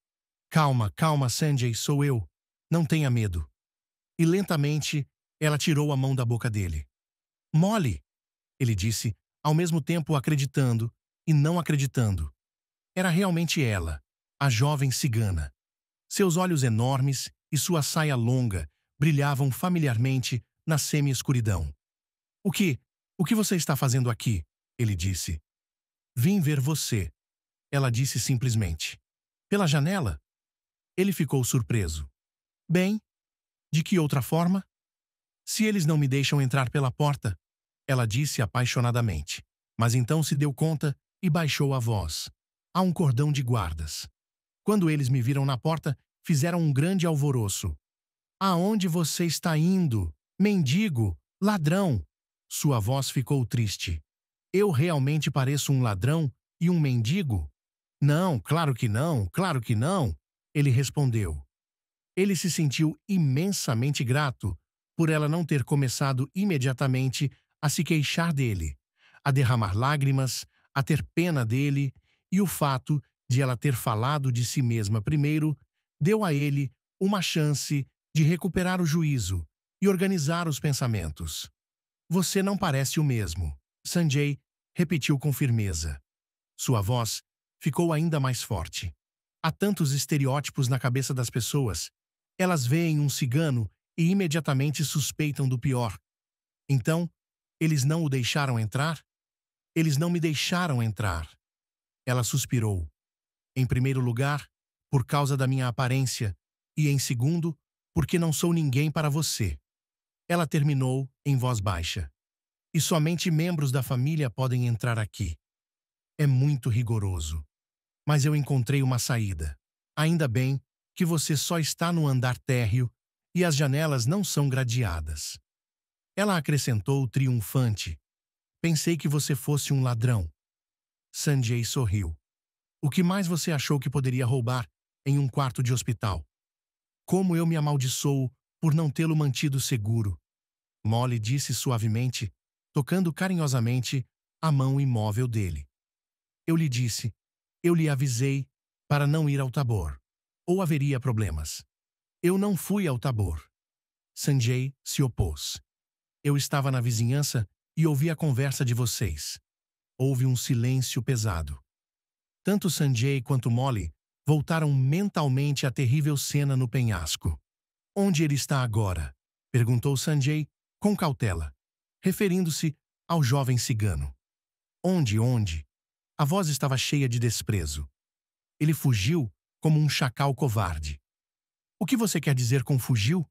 Calma, calma, Sanjay, sou eu. Não tenha medo. E lentamente, ela tirou a mão da boca dele. Molly, ele disse, ao mesmo tempo acreditando e não acreditando. Era realmente ela, a jovem cigana. Seus olhos enormes e sua saia longa brilhavam familiarmente na semi-escuridão. O que você está fazendo aqui? Ele disse. Vim ver você, ela disse simplesmente. Pela janela? Ele ficou surpreso. Bem, de que outra forma? Se eles não me deixam entrar pela porta, ela disse apaixonadamente. Mas então se deu conta e baixou a voz. Há um cordão de guardas. Quando eles me viram na porta, fizeram um grande alvoroço. Aonde você está indo? Mendigo! Ladrão! Sua voz ficou triste. Eu realmente pareço um ladrão e um mendigo? Não, claro que não, claro que não, ele respondeu. Ele se sentiu imensamente grato por ela não ter começado imediatamente a se queixar dele, a derramar lágrimas, a ter pena dele, e o fato de ela ter falado de si mesma primeiro deu a ele uma chance de recuperar o juízo e organizar os pensamentos. Você não parece o mesmo, Sanjay repetiu com firmeza. Sua voz ficou ainda mais forte. Há tantos estereótipos na cabeça das pessoas. Elas veem um cigano e imediatamente suspeitam do pior. Então, eles não o deixaram entrar? Eles não me deixaram entrar. Ela suspirou. Em primeiro lugar, por causa da minha aparência, e em segundo, porque não sou ninguém para você. Ela terminou em voz baixa. E somente membros da família podem entrar aqui. É muito rigoroso. Mas eu encontrei uma saída. Ainda bem que você só está no andar térreo e as janelas não são gradeadas. Ela acrescentou triunfante. Pensei que você fosse um ladrão. Sanjay sorriu. O que mais você achou que poderia roubar em um quarto de hospital? Como eu me amaldiçoo por não tê-lo mantido seguro. Molly disse suavemente, tocando carinhosamente a mão imóvel dele. Eu lhe disse, eu lhe avisei para não ir ao Tabor. Ou haveria problemas. Eu não fui ao Tabor. Sanjay se opôs. Eu estava na vizinhança e ouvi a conversa de vocês. Houve um silêncio pesado. Tanto Sanjay quanto Molly voltaram mentalmente à terrível cena no penhasco. Onde ele está agora? Perguntou Sanjay com cautela, referindo-se ao jovem cigano. Onde? A voz estava cheia de desprezo. Ele fugiu como um chacal covarde. O que você quer dizer com fugiu?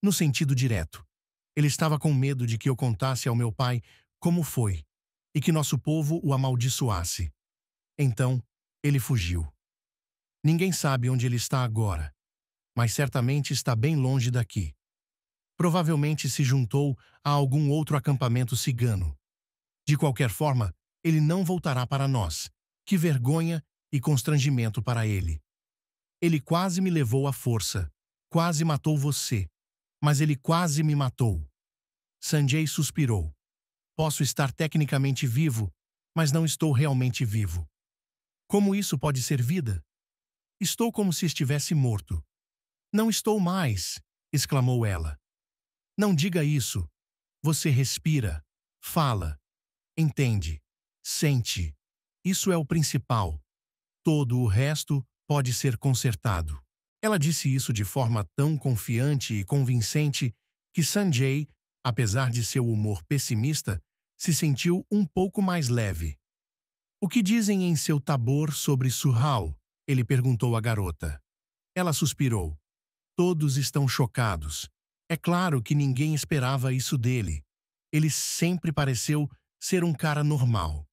No sentido direto. Ele estava com medo de que eu contasse ao meu pai como foi, e que nosso povo o amaldiçoasse. Então, ele fugiu. Ninguém sabe onde ele está agora, mas certamente está bem longe daqui. Provavelmente se juntou a algum outro acampamento cigano. De qualquer forma, ele não voltará para nós. Que vergonha e constrangimento para ele. Ele quase me levou à força. Quase matou você. Mas ele quase me matou. Sanjay suspirou. Posso estar tecnicamente vivo, mas não estou realmente vivo. Como isso pode ser vida? Estou como se estivesse morto. Não estou mais, exclamou ela. Não diga isso. Você respira, fala, entende, sente. Isso é o principal. Todo o resto pode ser consertado. Ela disse isso de forma tão confiante e convincente que Sanjay, apesar de seu humor pessimista, se sentiu um pouco mais leve. O que dizem em seu tabor sobre Surhal? Ele perguntou à garota. Ela suspirou. Todos estão chocados. É claro que ninguém esperava isso dele. Ele sempre pareceu ser um cara normal.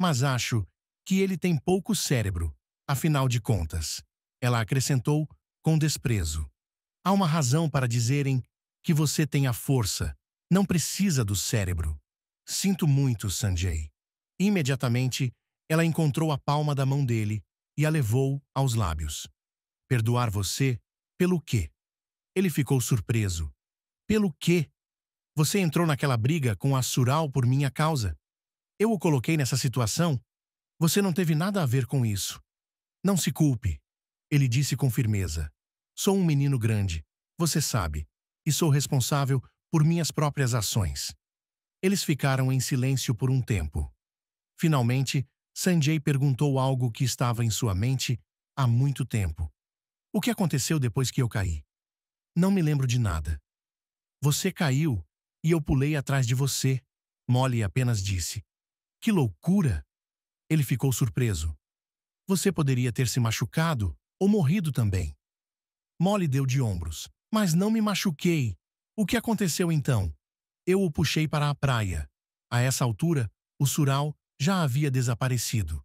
Mas acho que ele tem pouco cérebro, afinal de contas. Ela acrescentou com desprezo. Há uma razão para dizerem que você tem a força. Não precisa do cérebro. Sinto muito, Sanjay. Imediatamente, ela encontrou a palma da mão dele e a levou aos lábios. Perdoar você? Pelo quê? Ele ficou surpreso. Pelo quê? Você entrou naquela briga com a Sural por minha causa. Eu o coloquei nessa situação. Você não teve nada a ver com isso. Não se culpe, ele disse com firmeza. Sou um menino grande, você sabe, e sou responsável por minhas próprias ações. Eles ficaram em silêncio por um tempo. Finalmente, Sanjay perguntou algo que estava em sua mente há muito tempo. O que aconteceu depois que eu caí? Não me lembro de nada. Você caiu e eu pulei atrás de você, Molly apenas disse. Que loucura! Ele ficou surpreso. Você poderia ter se machucado ou morrido também. Molly deu de ombros. Mas não me machuquei. O que aconteceu então? Eu o puxei para a praia. A essa altura, o Sural já havia desaparecido.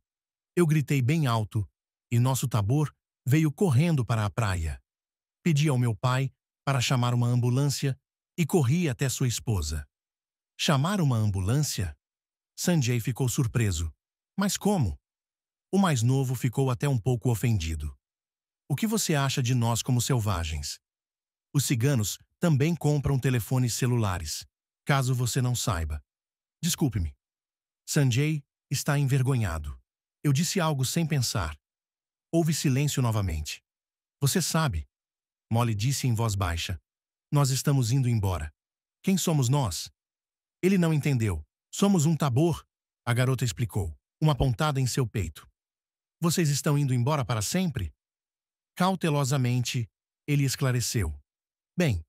Eu gritei bem alto e nosso Tabor veio correndo para a praia. Pedi ao meu pai para chamar uma ambulância e corri até sua esposa. Chamar uma ambulância? Sanjay ficou surpreso. Mas como? O mais novo ficou até um pouco ofendido. O que você acha de nós como selvagens? Os ciganos também compram telefones celulares, caso você não saiba. Desculpe-me. Sanjay está envergonhado. Eu disse algo sem pensar. Houve silêncio novamente. Você sabe, Molly disse em voz baixa. Nós estamos indo embora. Quem somos nós? Ele não entendeu. Somos um Tabor, a garota explicou, uma pontada em seu peito. Vocês estão indo embora para sempre? Cautelosamente, ele esclareceu. Bem,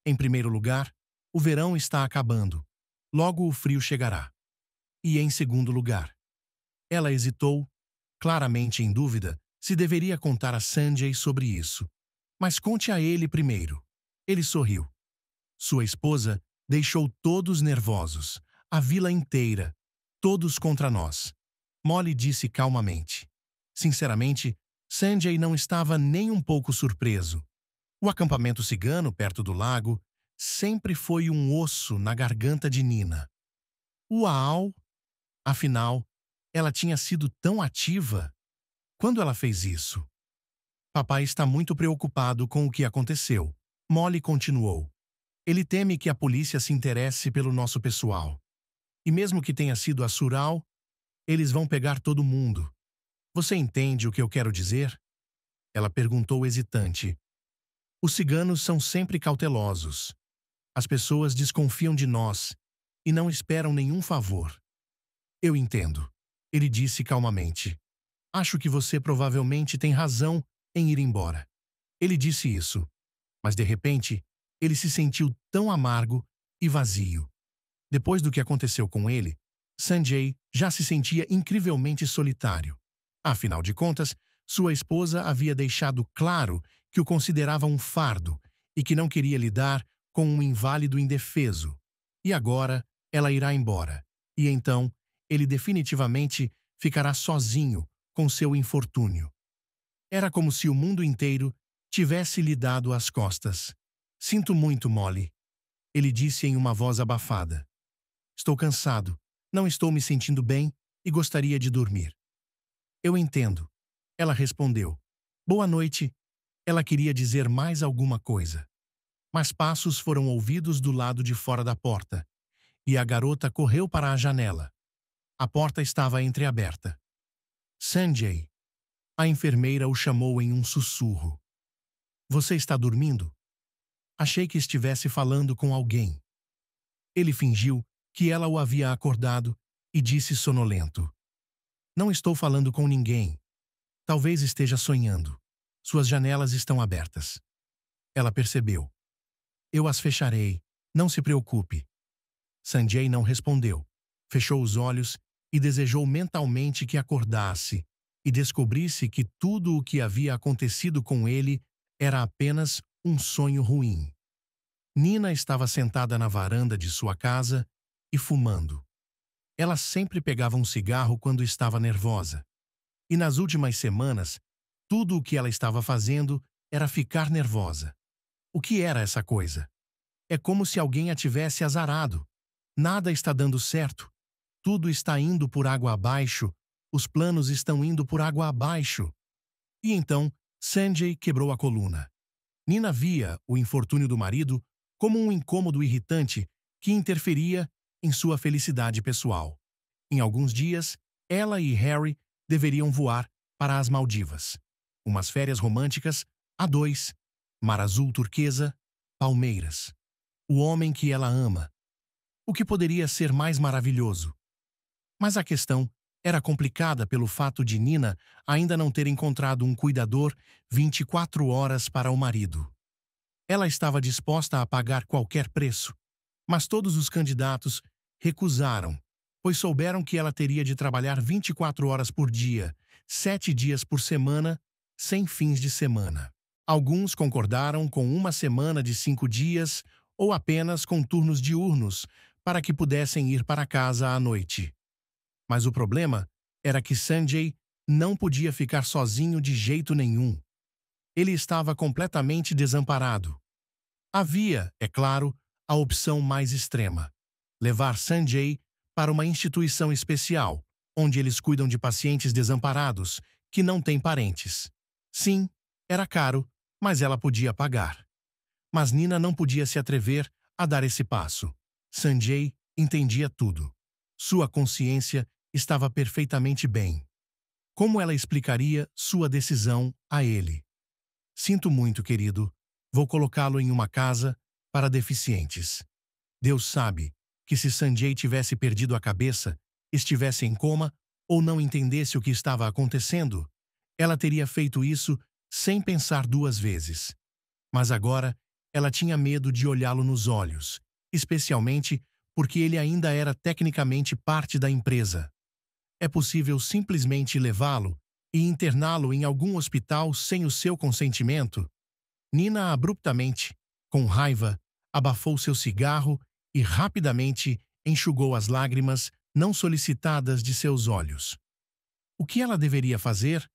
em primeiro lugar, o verão está acabando. Logo o frio chegará. E em segundo lugar. Ela hesitou, claramente em dúvida, se deveria contar a Sanjay sobre isso. Mas conte a ele primeiro. Ele sorriu. Sua esposa deixou todos nervosos, a vila inteira, todos contra nós. Molly disse calmamente. Sinceramente, Sanjay não estava nem um pouco surpreso. O acampamento cigano perto do lago sempre foi um osso na garganta de Nina. Uau! Afinal, ela tinha sido tão ativa. Quando ela fez isso? Papai está muito preocupado com o que aconteceu. Molly continuou. Ele teme que a polícia se interesse pelo nosso pessoal. E mesmo que tenha sido a Sural, eles vão pegar todo mundo. Você entende o que eu quero dizer? Ela perguntou hesitante. Os ciganos são sempre cautelosos. As pessoas desconfiam de nós e não esperam nenhum favor. Eu entendo, ele disse calmamente. Acho que você provavelmente tem razão em ir embora. Ele disse isso, mas de repente, ele se sentiu tão amargo e vazio. Depois do que aconteceu com ele, Sanjay já se sentia incrivelmente solitário. Afinal de contas, sua esposa havia deixado claro que o considerava um fardo e que não queria lidar com um inválido indefeso. E agora, ela irá embora. E então, ele definitivamente ficará sozinho com seu infortúnio. Era como se o mundo inteiro tivesse lhe dado as costas. Sinto muito, Molly. Ele disse em uma voz abafada. Estou cansado, não estou me sentindo bem e gostaria de dormir. Eu entendo. Ela respondeu. Boa noite. Ela queria dizer mais alguma coisa. Mas passos foram ouvidos do lado de fora da porta, e a garota correu para a janela. A porta estava entreaberta. Sanjay. A enfermeira o chamou em um sussurro. Você está dormindo? Achei que estivesse falando com alguém. Ele fingiu que ela o havia acordado e disse sonolento. Não estou falando com ninguém. Talvez esteja sonhando. Suas janelas estão abertas. Ela percebeu. Eu as fecharei. Não se preocupe. Sanjay não respondeu. Fechou os olhos e desejou mentalmente que acordasse e descobrisse que tudo o que havia acontecido com ele era apenas um sonho ruim. Nina estava sentada na varanda de sua casa e fumando. Ela sempre pegava um cigarro quando estava nervosa. E nas últimas semanas, tudo o que ela estava fazendo era ficar nervosa. O que era essa coisa? É como se alguém a tivesse azarado. Nada está dando certo. Tudo está indo por água abaixo. Os planos estão indo por água abaixo. E então, Sanjay quebrou a coluna. Nina via o infortúnio do marido como um incômodo irritante que interferia em sua felicidade pessoal. Em alguns dias, ela e Harry deveriam voar para as Maldivas. Umas férias românticas, a dois, mar azul turquesa, palmeiras. O homem que ela ama. O que poderia ser mais maravilhoso? Mas a questão era complicada pelo fato de Nina ainda não ter encontrado um cuidador 24 horas para o marido. Ela estava disposta a pagar qualquer preço, mas todos os candidatos recusaram, pois souberam que ela teria de trabalhar 24 horas por dia, 7 dias por semana, sem fins de semana. Alguns concordaram com uma semana de 5 dias ou apenas com turnos diurnos para que pudessem ir para casa à noite. Mas o problema era que Sanjay não podia ficar sozinho de jeito nenhum. Ele estava completamente desamparado. Havia, é claro, a opção mais extrema: levar Sanjay para uma instituição especial, onde eles cuidam de pacientes desamparados que não têm parentes. Sim, era caro, mas ela podia pagar. Mas Nina não podia se atrever a dar esse passo. Sanjay entendia tudo. Sua consciência estava perfeitamente bem. Como ela explicaria sua decisão a ele? Sinto muito, querido. Vou colocá-lo em uma casa para deficientes. Deus sabe que se Sanjay tivesse perdido a cabeça, estivesse em coma ou não entendesse o que estava acontecendo, ela teria feito isso sem pensar duas vezes. Mas agora ela tinha medo de olhá-lo nos olhos, especialmente porque ele ainda era tecnicamente parte da empresa. É possível simplesmente levá-lo e interná-lo em algum hospital sem o seu consentimento? Nina abruptamente, com raiva, abafou seu cigarro e rapidamente enxugou as lágrimas não solicitadas de seus olhos. O que ela deveria fazer?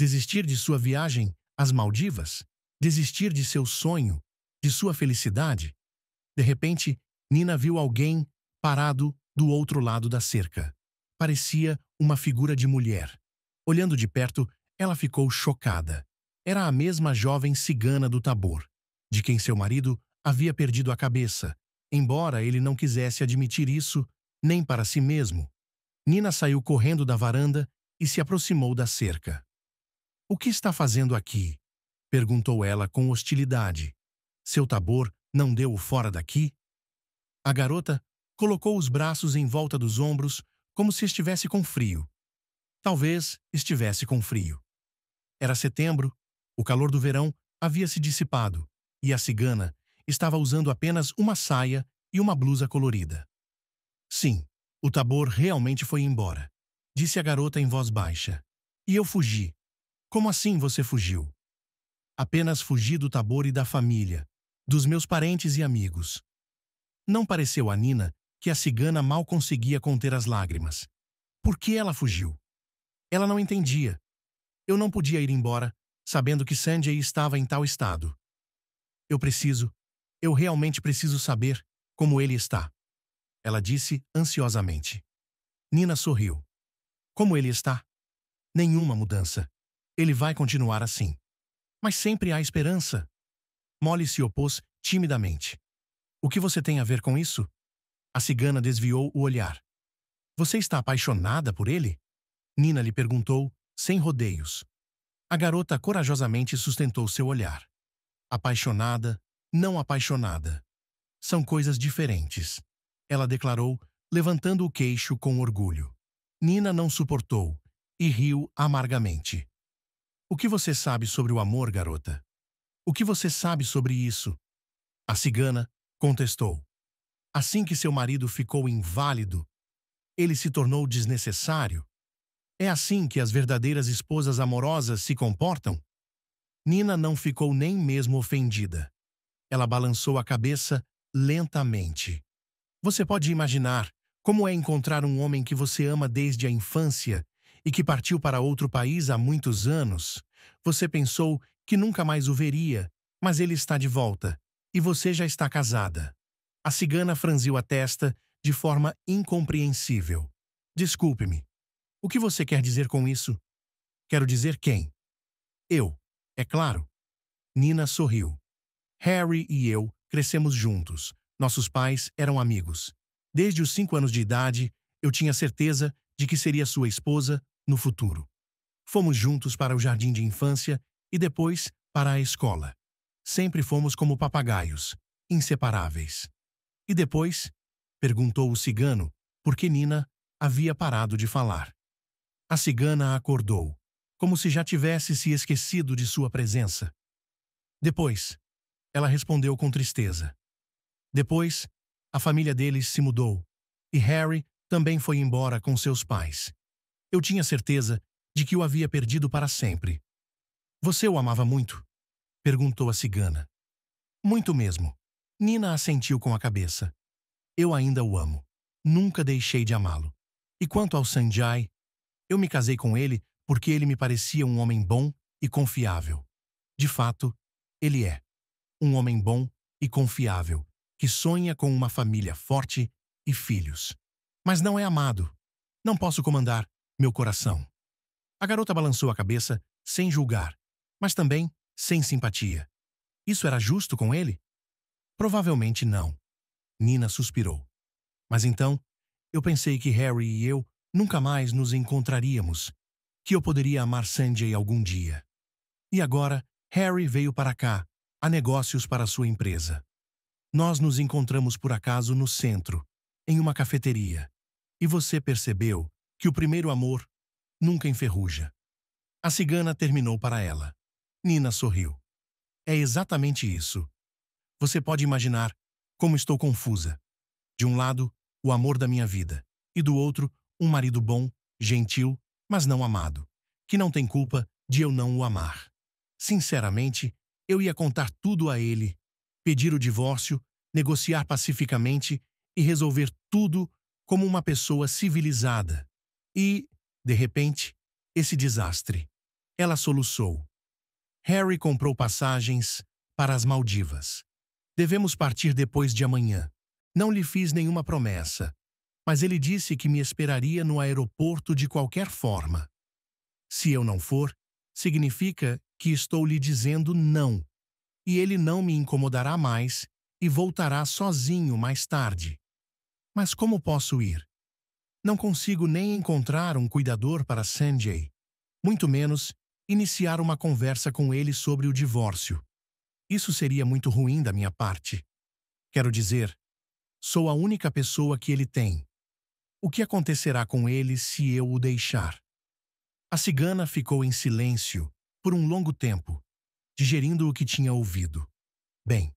Desistir de sua viagem às Maldivas? Desistir de seu sonho, de sua felicidade? De repente, Nina viu alguém parado do outro lado da cerca. Parecia uma figura de mulher. Olhando de perto, ela ficou chocada. Era a mesma jovem cigana do Tabor, de quem seu marido havia perdido a cabeça, embora ele não quisesse admitir isso nem para si mesmo. Nina saiu correndo da varanda e se aproximou da cerca. "O que está fazendo aqui?" perguntou ela com hostilidade. "Seu Tabor não deu o fora daqui?" A garota colocou os braços em volta dos ombros como se estivesse com frio. Talvez estivesse com frio. Era setembro, o calor do verão havia se dissipado, e a cigana estava usando apenas uma saia e uma blusa colorida. "Sim, o Tabor realmente foi embora", disse a garota em voz baixa. "E eu fugi." "Como assim você fugiu?" "Apenas fugi do Tabor e da família, dos meus parentes e amigos." Não pareceu a Nina que a cigana mal conseguia conter as lágrimas. Por que ela fugiu? Ela não entendia. Eu não podia ir embora, sabendo que Sanjay estava em tal estado. Eu realmente preciso saber como ele está." Ela disse ansiosamente. Nina sorriu. "Como ele está?" "Nenhuma mudança. Ele vai continuar assim." "Mas sempre há esperança." Molly se opôs timidamente. "O que você tem a ver com isso?" A cigana desviou o olhar. "Você está apaixonada por ele?" Nina lhe perguntou, sem rodeios. A garota corajosamente sustentou seu olhar. "Apaixonada, não apaixonada. São coisas diferentes." Ela declarou, levantando o queixo com orgulho. Nina não suportou e riu amargamente. "O que você sabe sobre o amor, garota? O que você sabe sobre isso?" A cigana contestou. "Assim que seu marido ficou inválido, ele se tornou desnecessário. É assim que as verdadeiras esposas amorosas se comportam?" Nina não ficou nem mesmo ofendida. Ela balançou a cabeça lentamente. "Você pode imaginar como é encontrar um homem que você ama desde a infância e que partiu para outro país há muitos anos? Você pensou que nunca mais o veria, mas ele está de volta, e você já está casada." A cigana franziu a testa de forma incompreensível. "Desculpe-me. O que você quer dizer com isso?" "Quero dizer quem?" "Eu, é claro." Nina sorriu. "Harry e eu crescemos juntos. Nossos pais eram amigos. Desde os 5 anos de idade, eu tinha certeza de que seria sua esposa no futuro." Fomos juntos para o jardim de infância e depois para a escola. Sempre fomos como papagaios, inseparáveis. E depois? Perguntou o cigano, porque Nina havia parado de falar. A cigana acordou, como se já tivesse se esquecido de sua presença. Depois, ela respondeu com tristeza. Depois, a família deles se mudou, e Harry também foi embora com seus pais. Eu tinha certeza de que o havia perdido para sempre. Você o amava muito? Perguntou a cigana. Muito mesmo. Nina assentiu com a cabeça. Eu ainda o amo. Nunca deixei de amá-lo. E quanto ao Sanjay, eu me casei com ele porque ele me parecia um homem bom e confiável. De fato, ele é. Um homem bom e confiável, que sonha com uma família forte e filhos. Mas não é amado. Não posso comandar meu coração. A garota balançou a cabeça, sem julgar, mas também sem simpatia. Isso era justo com ele? Provavelmente não. Nina suspirou. Mas então, eu pensei que Harry e eu nunca mais nos encontraríamos, que eu poderia amar Sanjay algum dia. E agora, Harry veio para cá, a negócios para sua empresa. Nós nos encontramos por acaso no centro, em uma cafeteria. E você percebeu que o primeiro amor nunca enferruja. A cigana terminou para ela. Nina sorriu. É exatamente isso. Você pode imaginar como estou confusa. De um lado, o amor da minha vida, e do outro, um marido bom, gentil, mas não amado, que não tem culpa de eu não o amar. Sinceramente, eu ia contar tudo a ele, pedir o divórcio, negociar pacificamente e resolver tudo como uma pessoa civilizada. E, de repente, esse desastre. Ela soluçou. Harry comprou passagens para as Maldivas. Devemos partir depois de amanhã. Não lhe fiz nenhuma promessa, mas ele disse que me esperaria no aeroporto de qualquer forma. Se eu não for, significa que estou lhe dizendo não, e ele não me incomodará mais e voltará sozinho mais tarde. Mas como posso ir? Não consigo nem encontrar um cuidador para Sanjay, muito menos iniciar uma conversa com ele sobre o divórcio. Isso seria muito ruim da minha parte. Quero dizer, sou a única pessoa que ele tem. O que acontecerá com ele se eu o deixar? A cigana ficou em silêncio por um longo tempo, digerindo o que tinha ouvido. Bem,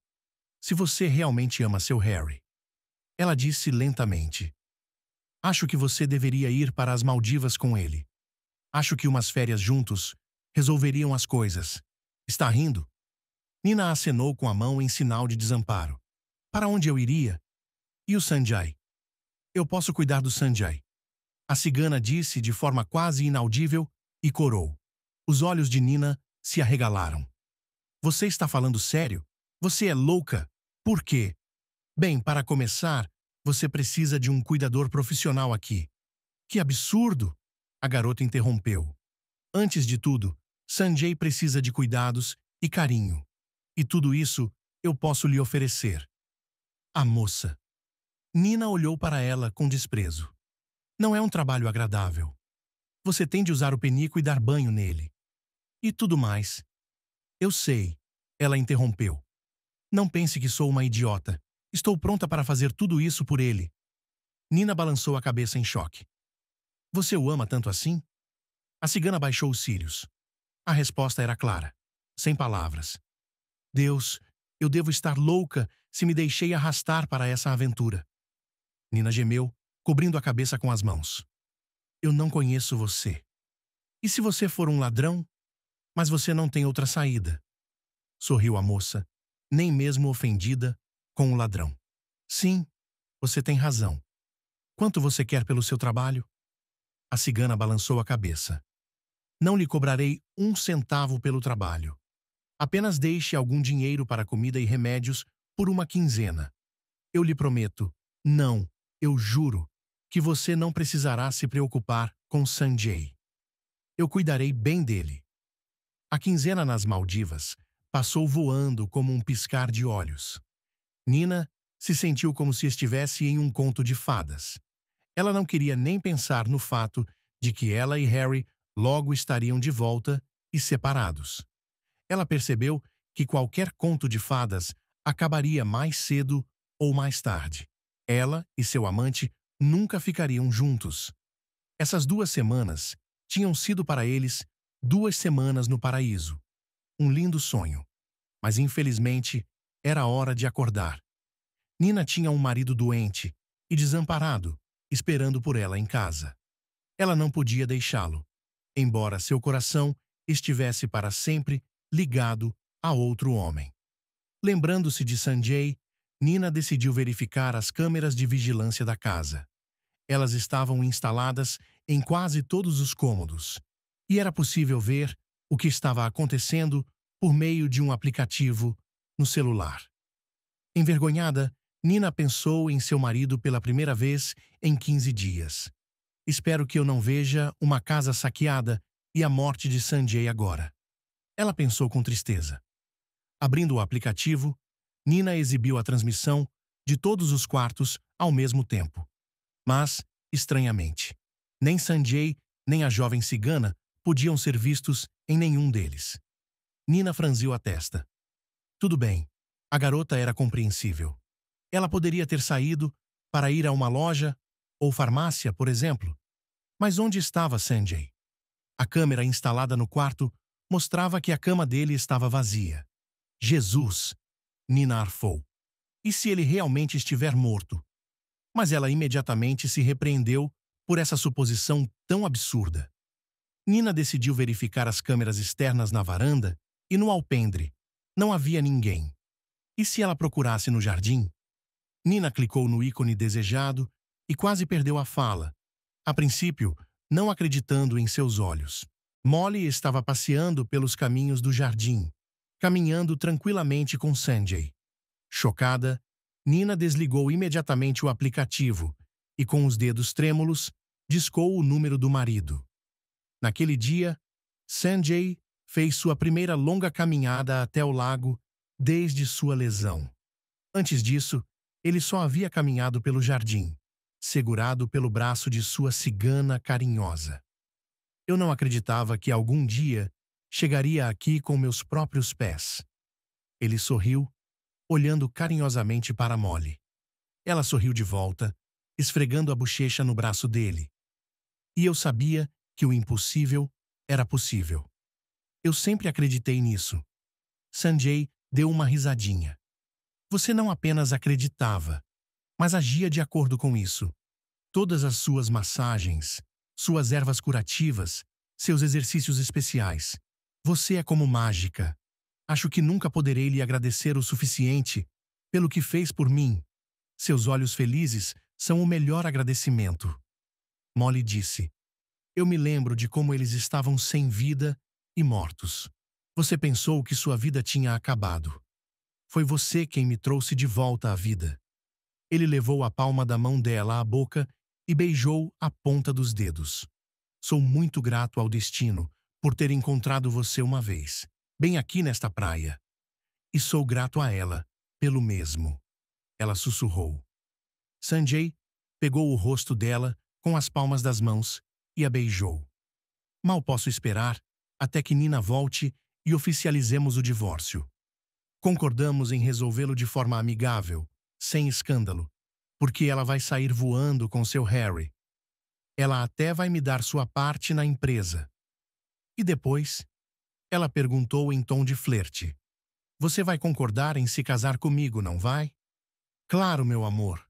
se você realmente ama seu Harry, ela disse lentamente. Acho que você deveria ir para as Maldivas com ele. Acho que umas férias juntos resolveriam as coisas. Está rindo? Nina acenou com a mão em sinal de desamparo. Para onde eu iria? E o Sanjay? Eu posso cuidar do Sanjay. A cigana disse de forma quase inaudível e corou. Os olhos de Nina se arregalaram. Você está falando sério? Você é louca? Por quê? Bem, para começar, você precisa de um cuidador profissional aqui. Que absurdo! A garota interrompeu. Antes de tudo, Sanjay precisa de cuidados e carinho. E tudo isso eu posso lhe oferecer. A moça. Nina olhou para ela com desprezo. Não é um trabalho agradável. Você tem de usar o penico e dar banho nele. E tudo mais. Eu sei, ela interrompeu. Não pense que sou uma idiota. Estou pronta para fazer tudo isso por ele. Nina balançou a cabeça em choque. Você o ama tanto assim? A cigana baixou os cílios. A resposta era clara, sem palavras. Deus, eu devo estar louca se me deixei arrastar para essa aventura. Nina gemeu, cobrindo a cabeça com as mãos. Eu não conheço você. E se você for um ladrão? Mas você não tem outra saída. Sorriu a moça, nem mesmo ofendida, com o ladrão. Sim, você tem razão. Quanto você quer pelo seu trabalho? A cigana balançou a cabeça. Não lhe cobrarei 1 centavo pelo trabalho. Apenas deixe algum dinheiro para comida e remédios por uma quinzena. Eu lhe prometo, não, eu juro, que você não precisará se preocupar com Sanjay. Eu cuidarei bem dele. A quinzena nas Maldivas passou voando como um piscar de olhos. Nina se sentiu como se estivesse em um conto de fadas. Ela não queria nem pensar no fato de que ela e Harry Logo estariam de volta e separados. Ela percebeu que qualquer conto de fadas acabaria mais cedo ou mais tarde. Ela e seu amante nunca ficariam juntos. Essas 2 semanas tinham sido para eles 2 semanas no paraíso. Um lindo sonho. Mas infelizmente era hora de acordar. Nina tinha um marido doente e desamparado, esperando por ela em casa. Ela não podia deixá-lo, embora seu coração estivesse para sempre ligado a outro homem. Lembrando-se de Sanjay, Nina decidiu verificar as câmeras de vigilância da casa. Elas estavam instaladas em quase todos os cômodos, e era possível ver o que estava acontecendo por meio de um aplicativo no celular. Envergonhada, Nina pensou em seu marido pela primeira vez em 15 dias. Espero que eu não veja uma casa saqueada e a morte de Sanjay agora. Ela pensou com tristeza. Abrindo o aplicativo, Nina exibiu a transmissão de todos os quartos ao mesmo tempo. Mas, estranhamente, nem Sanjay nem a jovem cigana podiam ser vistos em nenhum deles. Nina franziu a testa. Tudo bem, a garota era compreensível. Ela poderia ter saído para ir a uma loja ou farmácia, por exemplo. Mas onde estava Sanjay? A câmera instalada no quarto mostrava que a cama dele estava vazia. Jesus! Nina arfou. E se ele realmente estiver morto? Mas ela imediatamente se repreendeu por essa suposição tão absurda. Nina decidiu verificar as câmeras externas na varanda e no alpendre. Não havia ninguém. E se ela procurasse no jardim? Nina clicou no ícone desejado e quase perdeu a fala. A princípio, não acreditando em seus olhos. Molly estava passeando pelos caminhos do jardim, caminhando tranquilamente com Sanjay. Chocada, Nina desligou imediatamente o aplicativo e, com os dedos trêmulos, discou o número do marido. Naquele dia, Sanjay fez sua primeira longa caminhada até o lago desde sua lesão. Antes disso, ele só havia caminhado pelo jardim, segurado pelo braço de sua cigana carinhosa. Eu não acreditava que algum dia chegaria aqui com meus próprios pés. Ele sorriu, olhando carinhosamente para Molly. Ela sorriu de volta, esfregando a bochecha no braço dele. E eu sabia que o impossível era possível. Eu sempre acreditei nisso. Sanjay deu uma risadinha. Você não apenas acreditava, mas agia de acordo com isso. Todas as suas massagens, suas ervas curativas, seus exercícios especiais. Você é como mágica. Acho que nunca poderei lhe agradecer o suficiente pelo que fez por mim. Seus olhos felizes são o melhor agradecimento. Molly disse. Eu me lembro de como eles estavam sem vida e mortos. Você pensou que sua vida tinha acabado. Foi você quem me trouxe de volta à vida. Ele levou a palma da mão dela à boca e beijou a ponta dos dedos. Sou muito grato ao destino por ter encontrado você uma vez, bem aqui nesta praia. E sou grato a ela, pelo mesmo. Ela sussurrou. Sanjay pegou o rosto dela com as palmas das mãos e a beijou. Mal posso esperar até que Nina volte e oficializemos o divórcio. Concordamos em resolvê-lo de forma amigável, sem escândalo, porque ela vai sair voando com seu Harry. Ela até vai me dar sua parte na empresa. E depois? Ela perguntou em tom de flerte. Você vai concordar em se casar comigo, não vai? Claro, meu amor.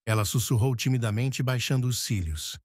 Ela sussurrou timidamente, baixando os cílios.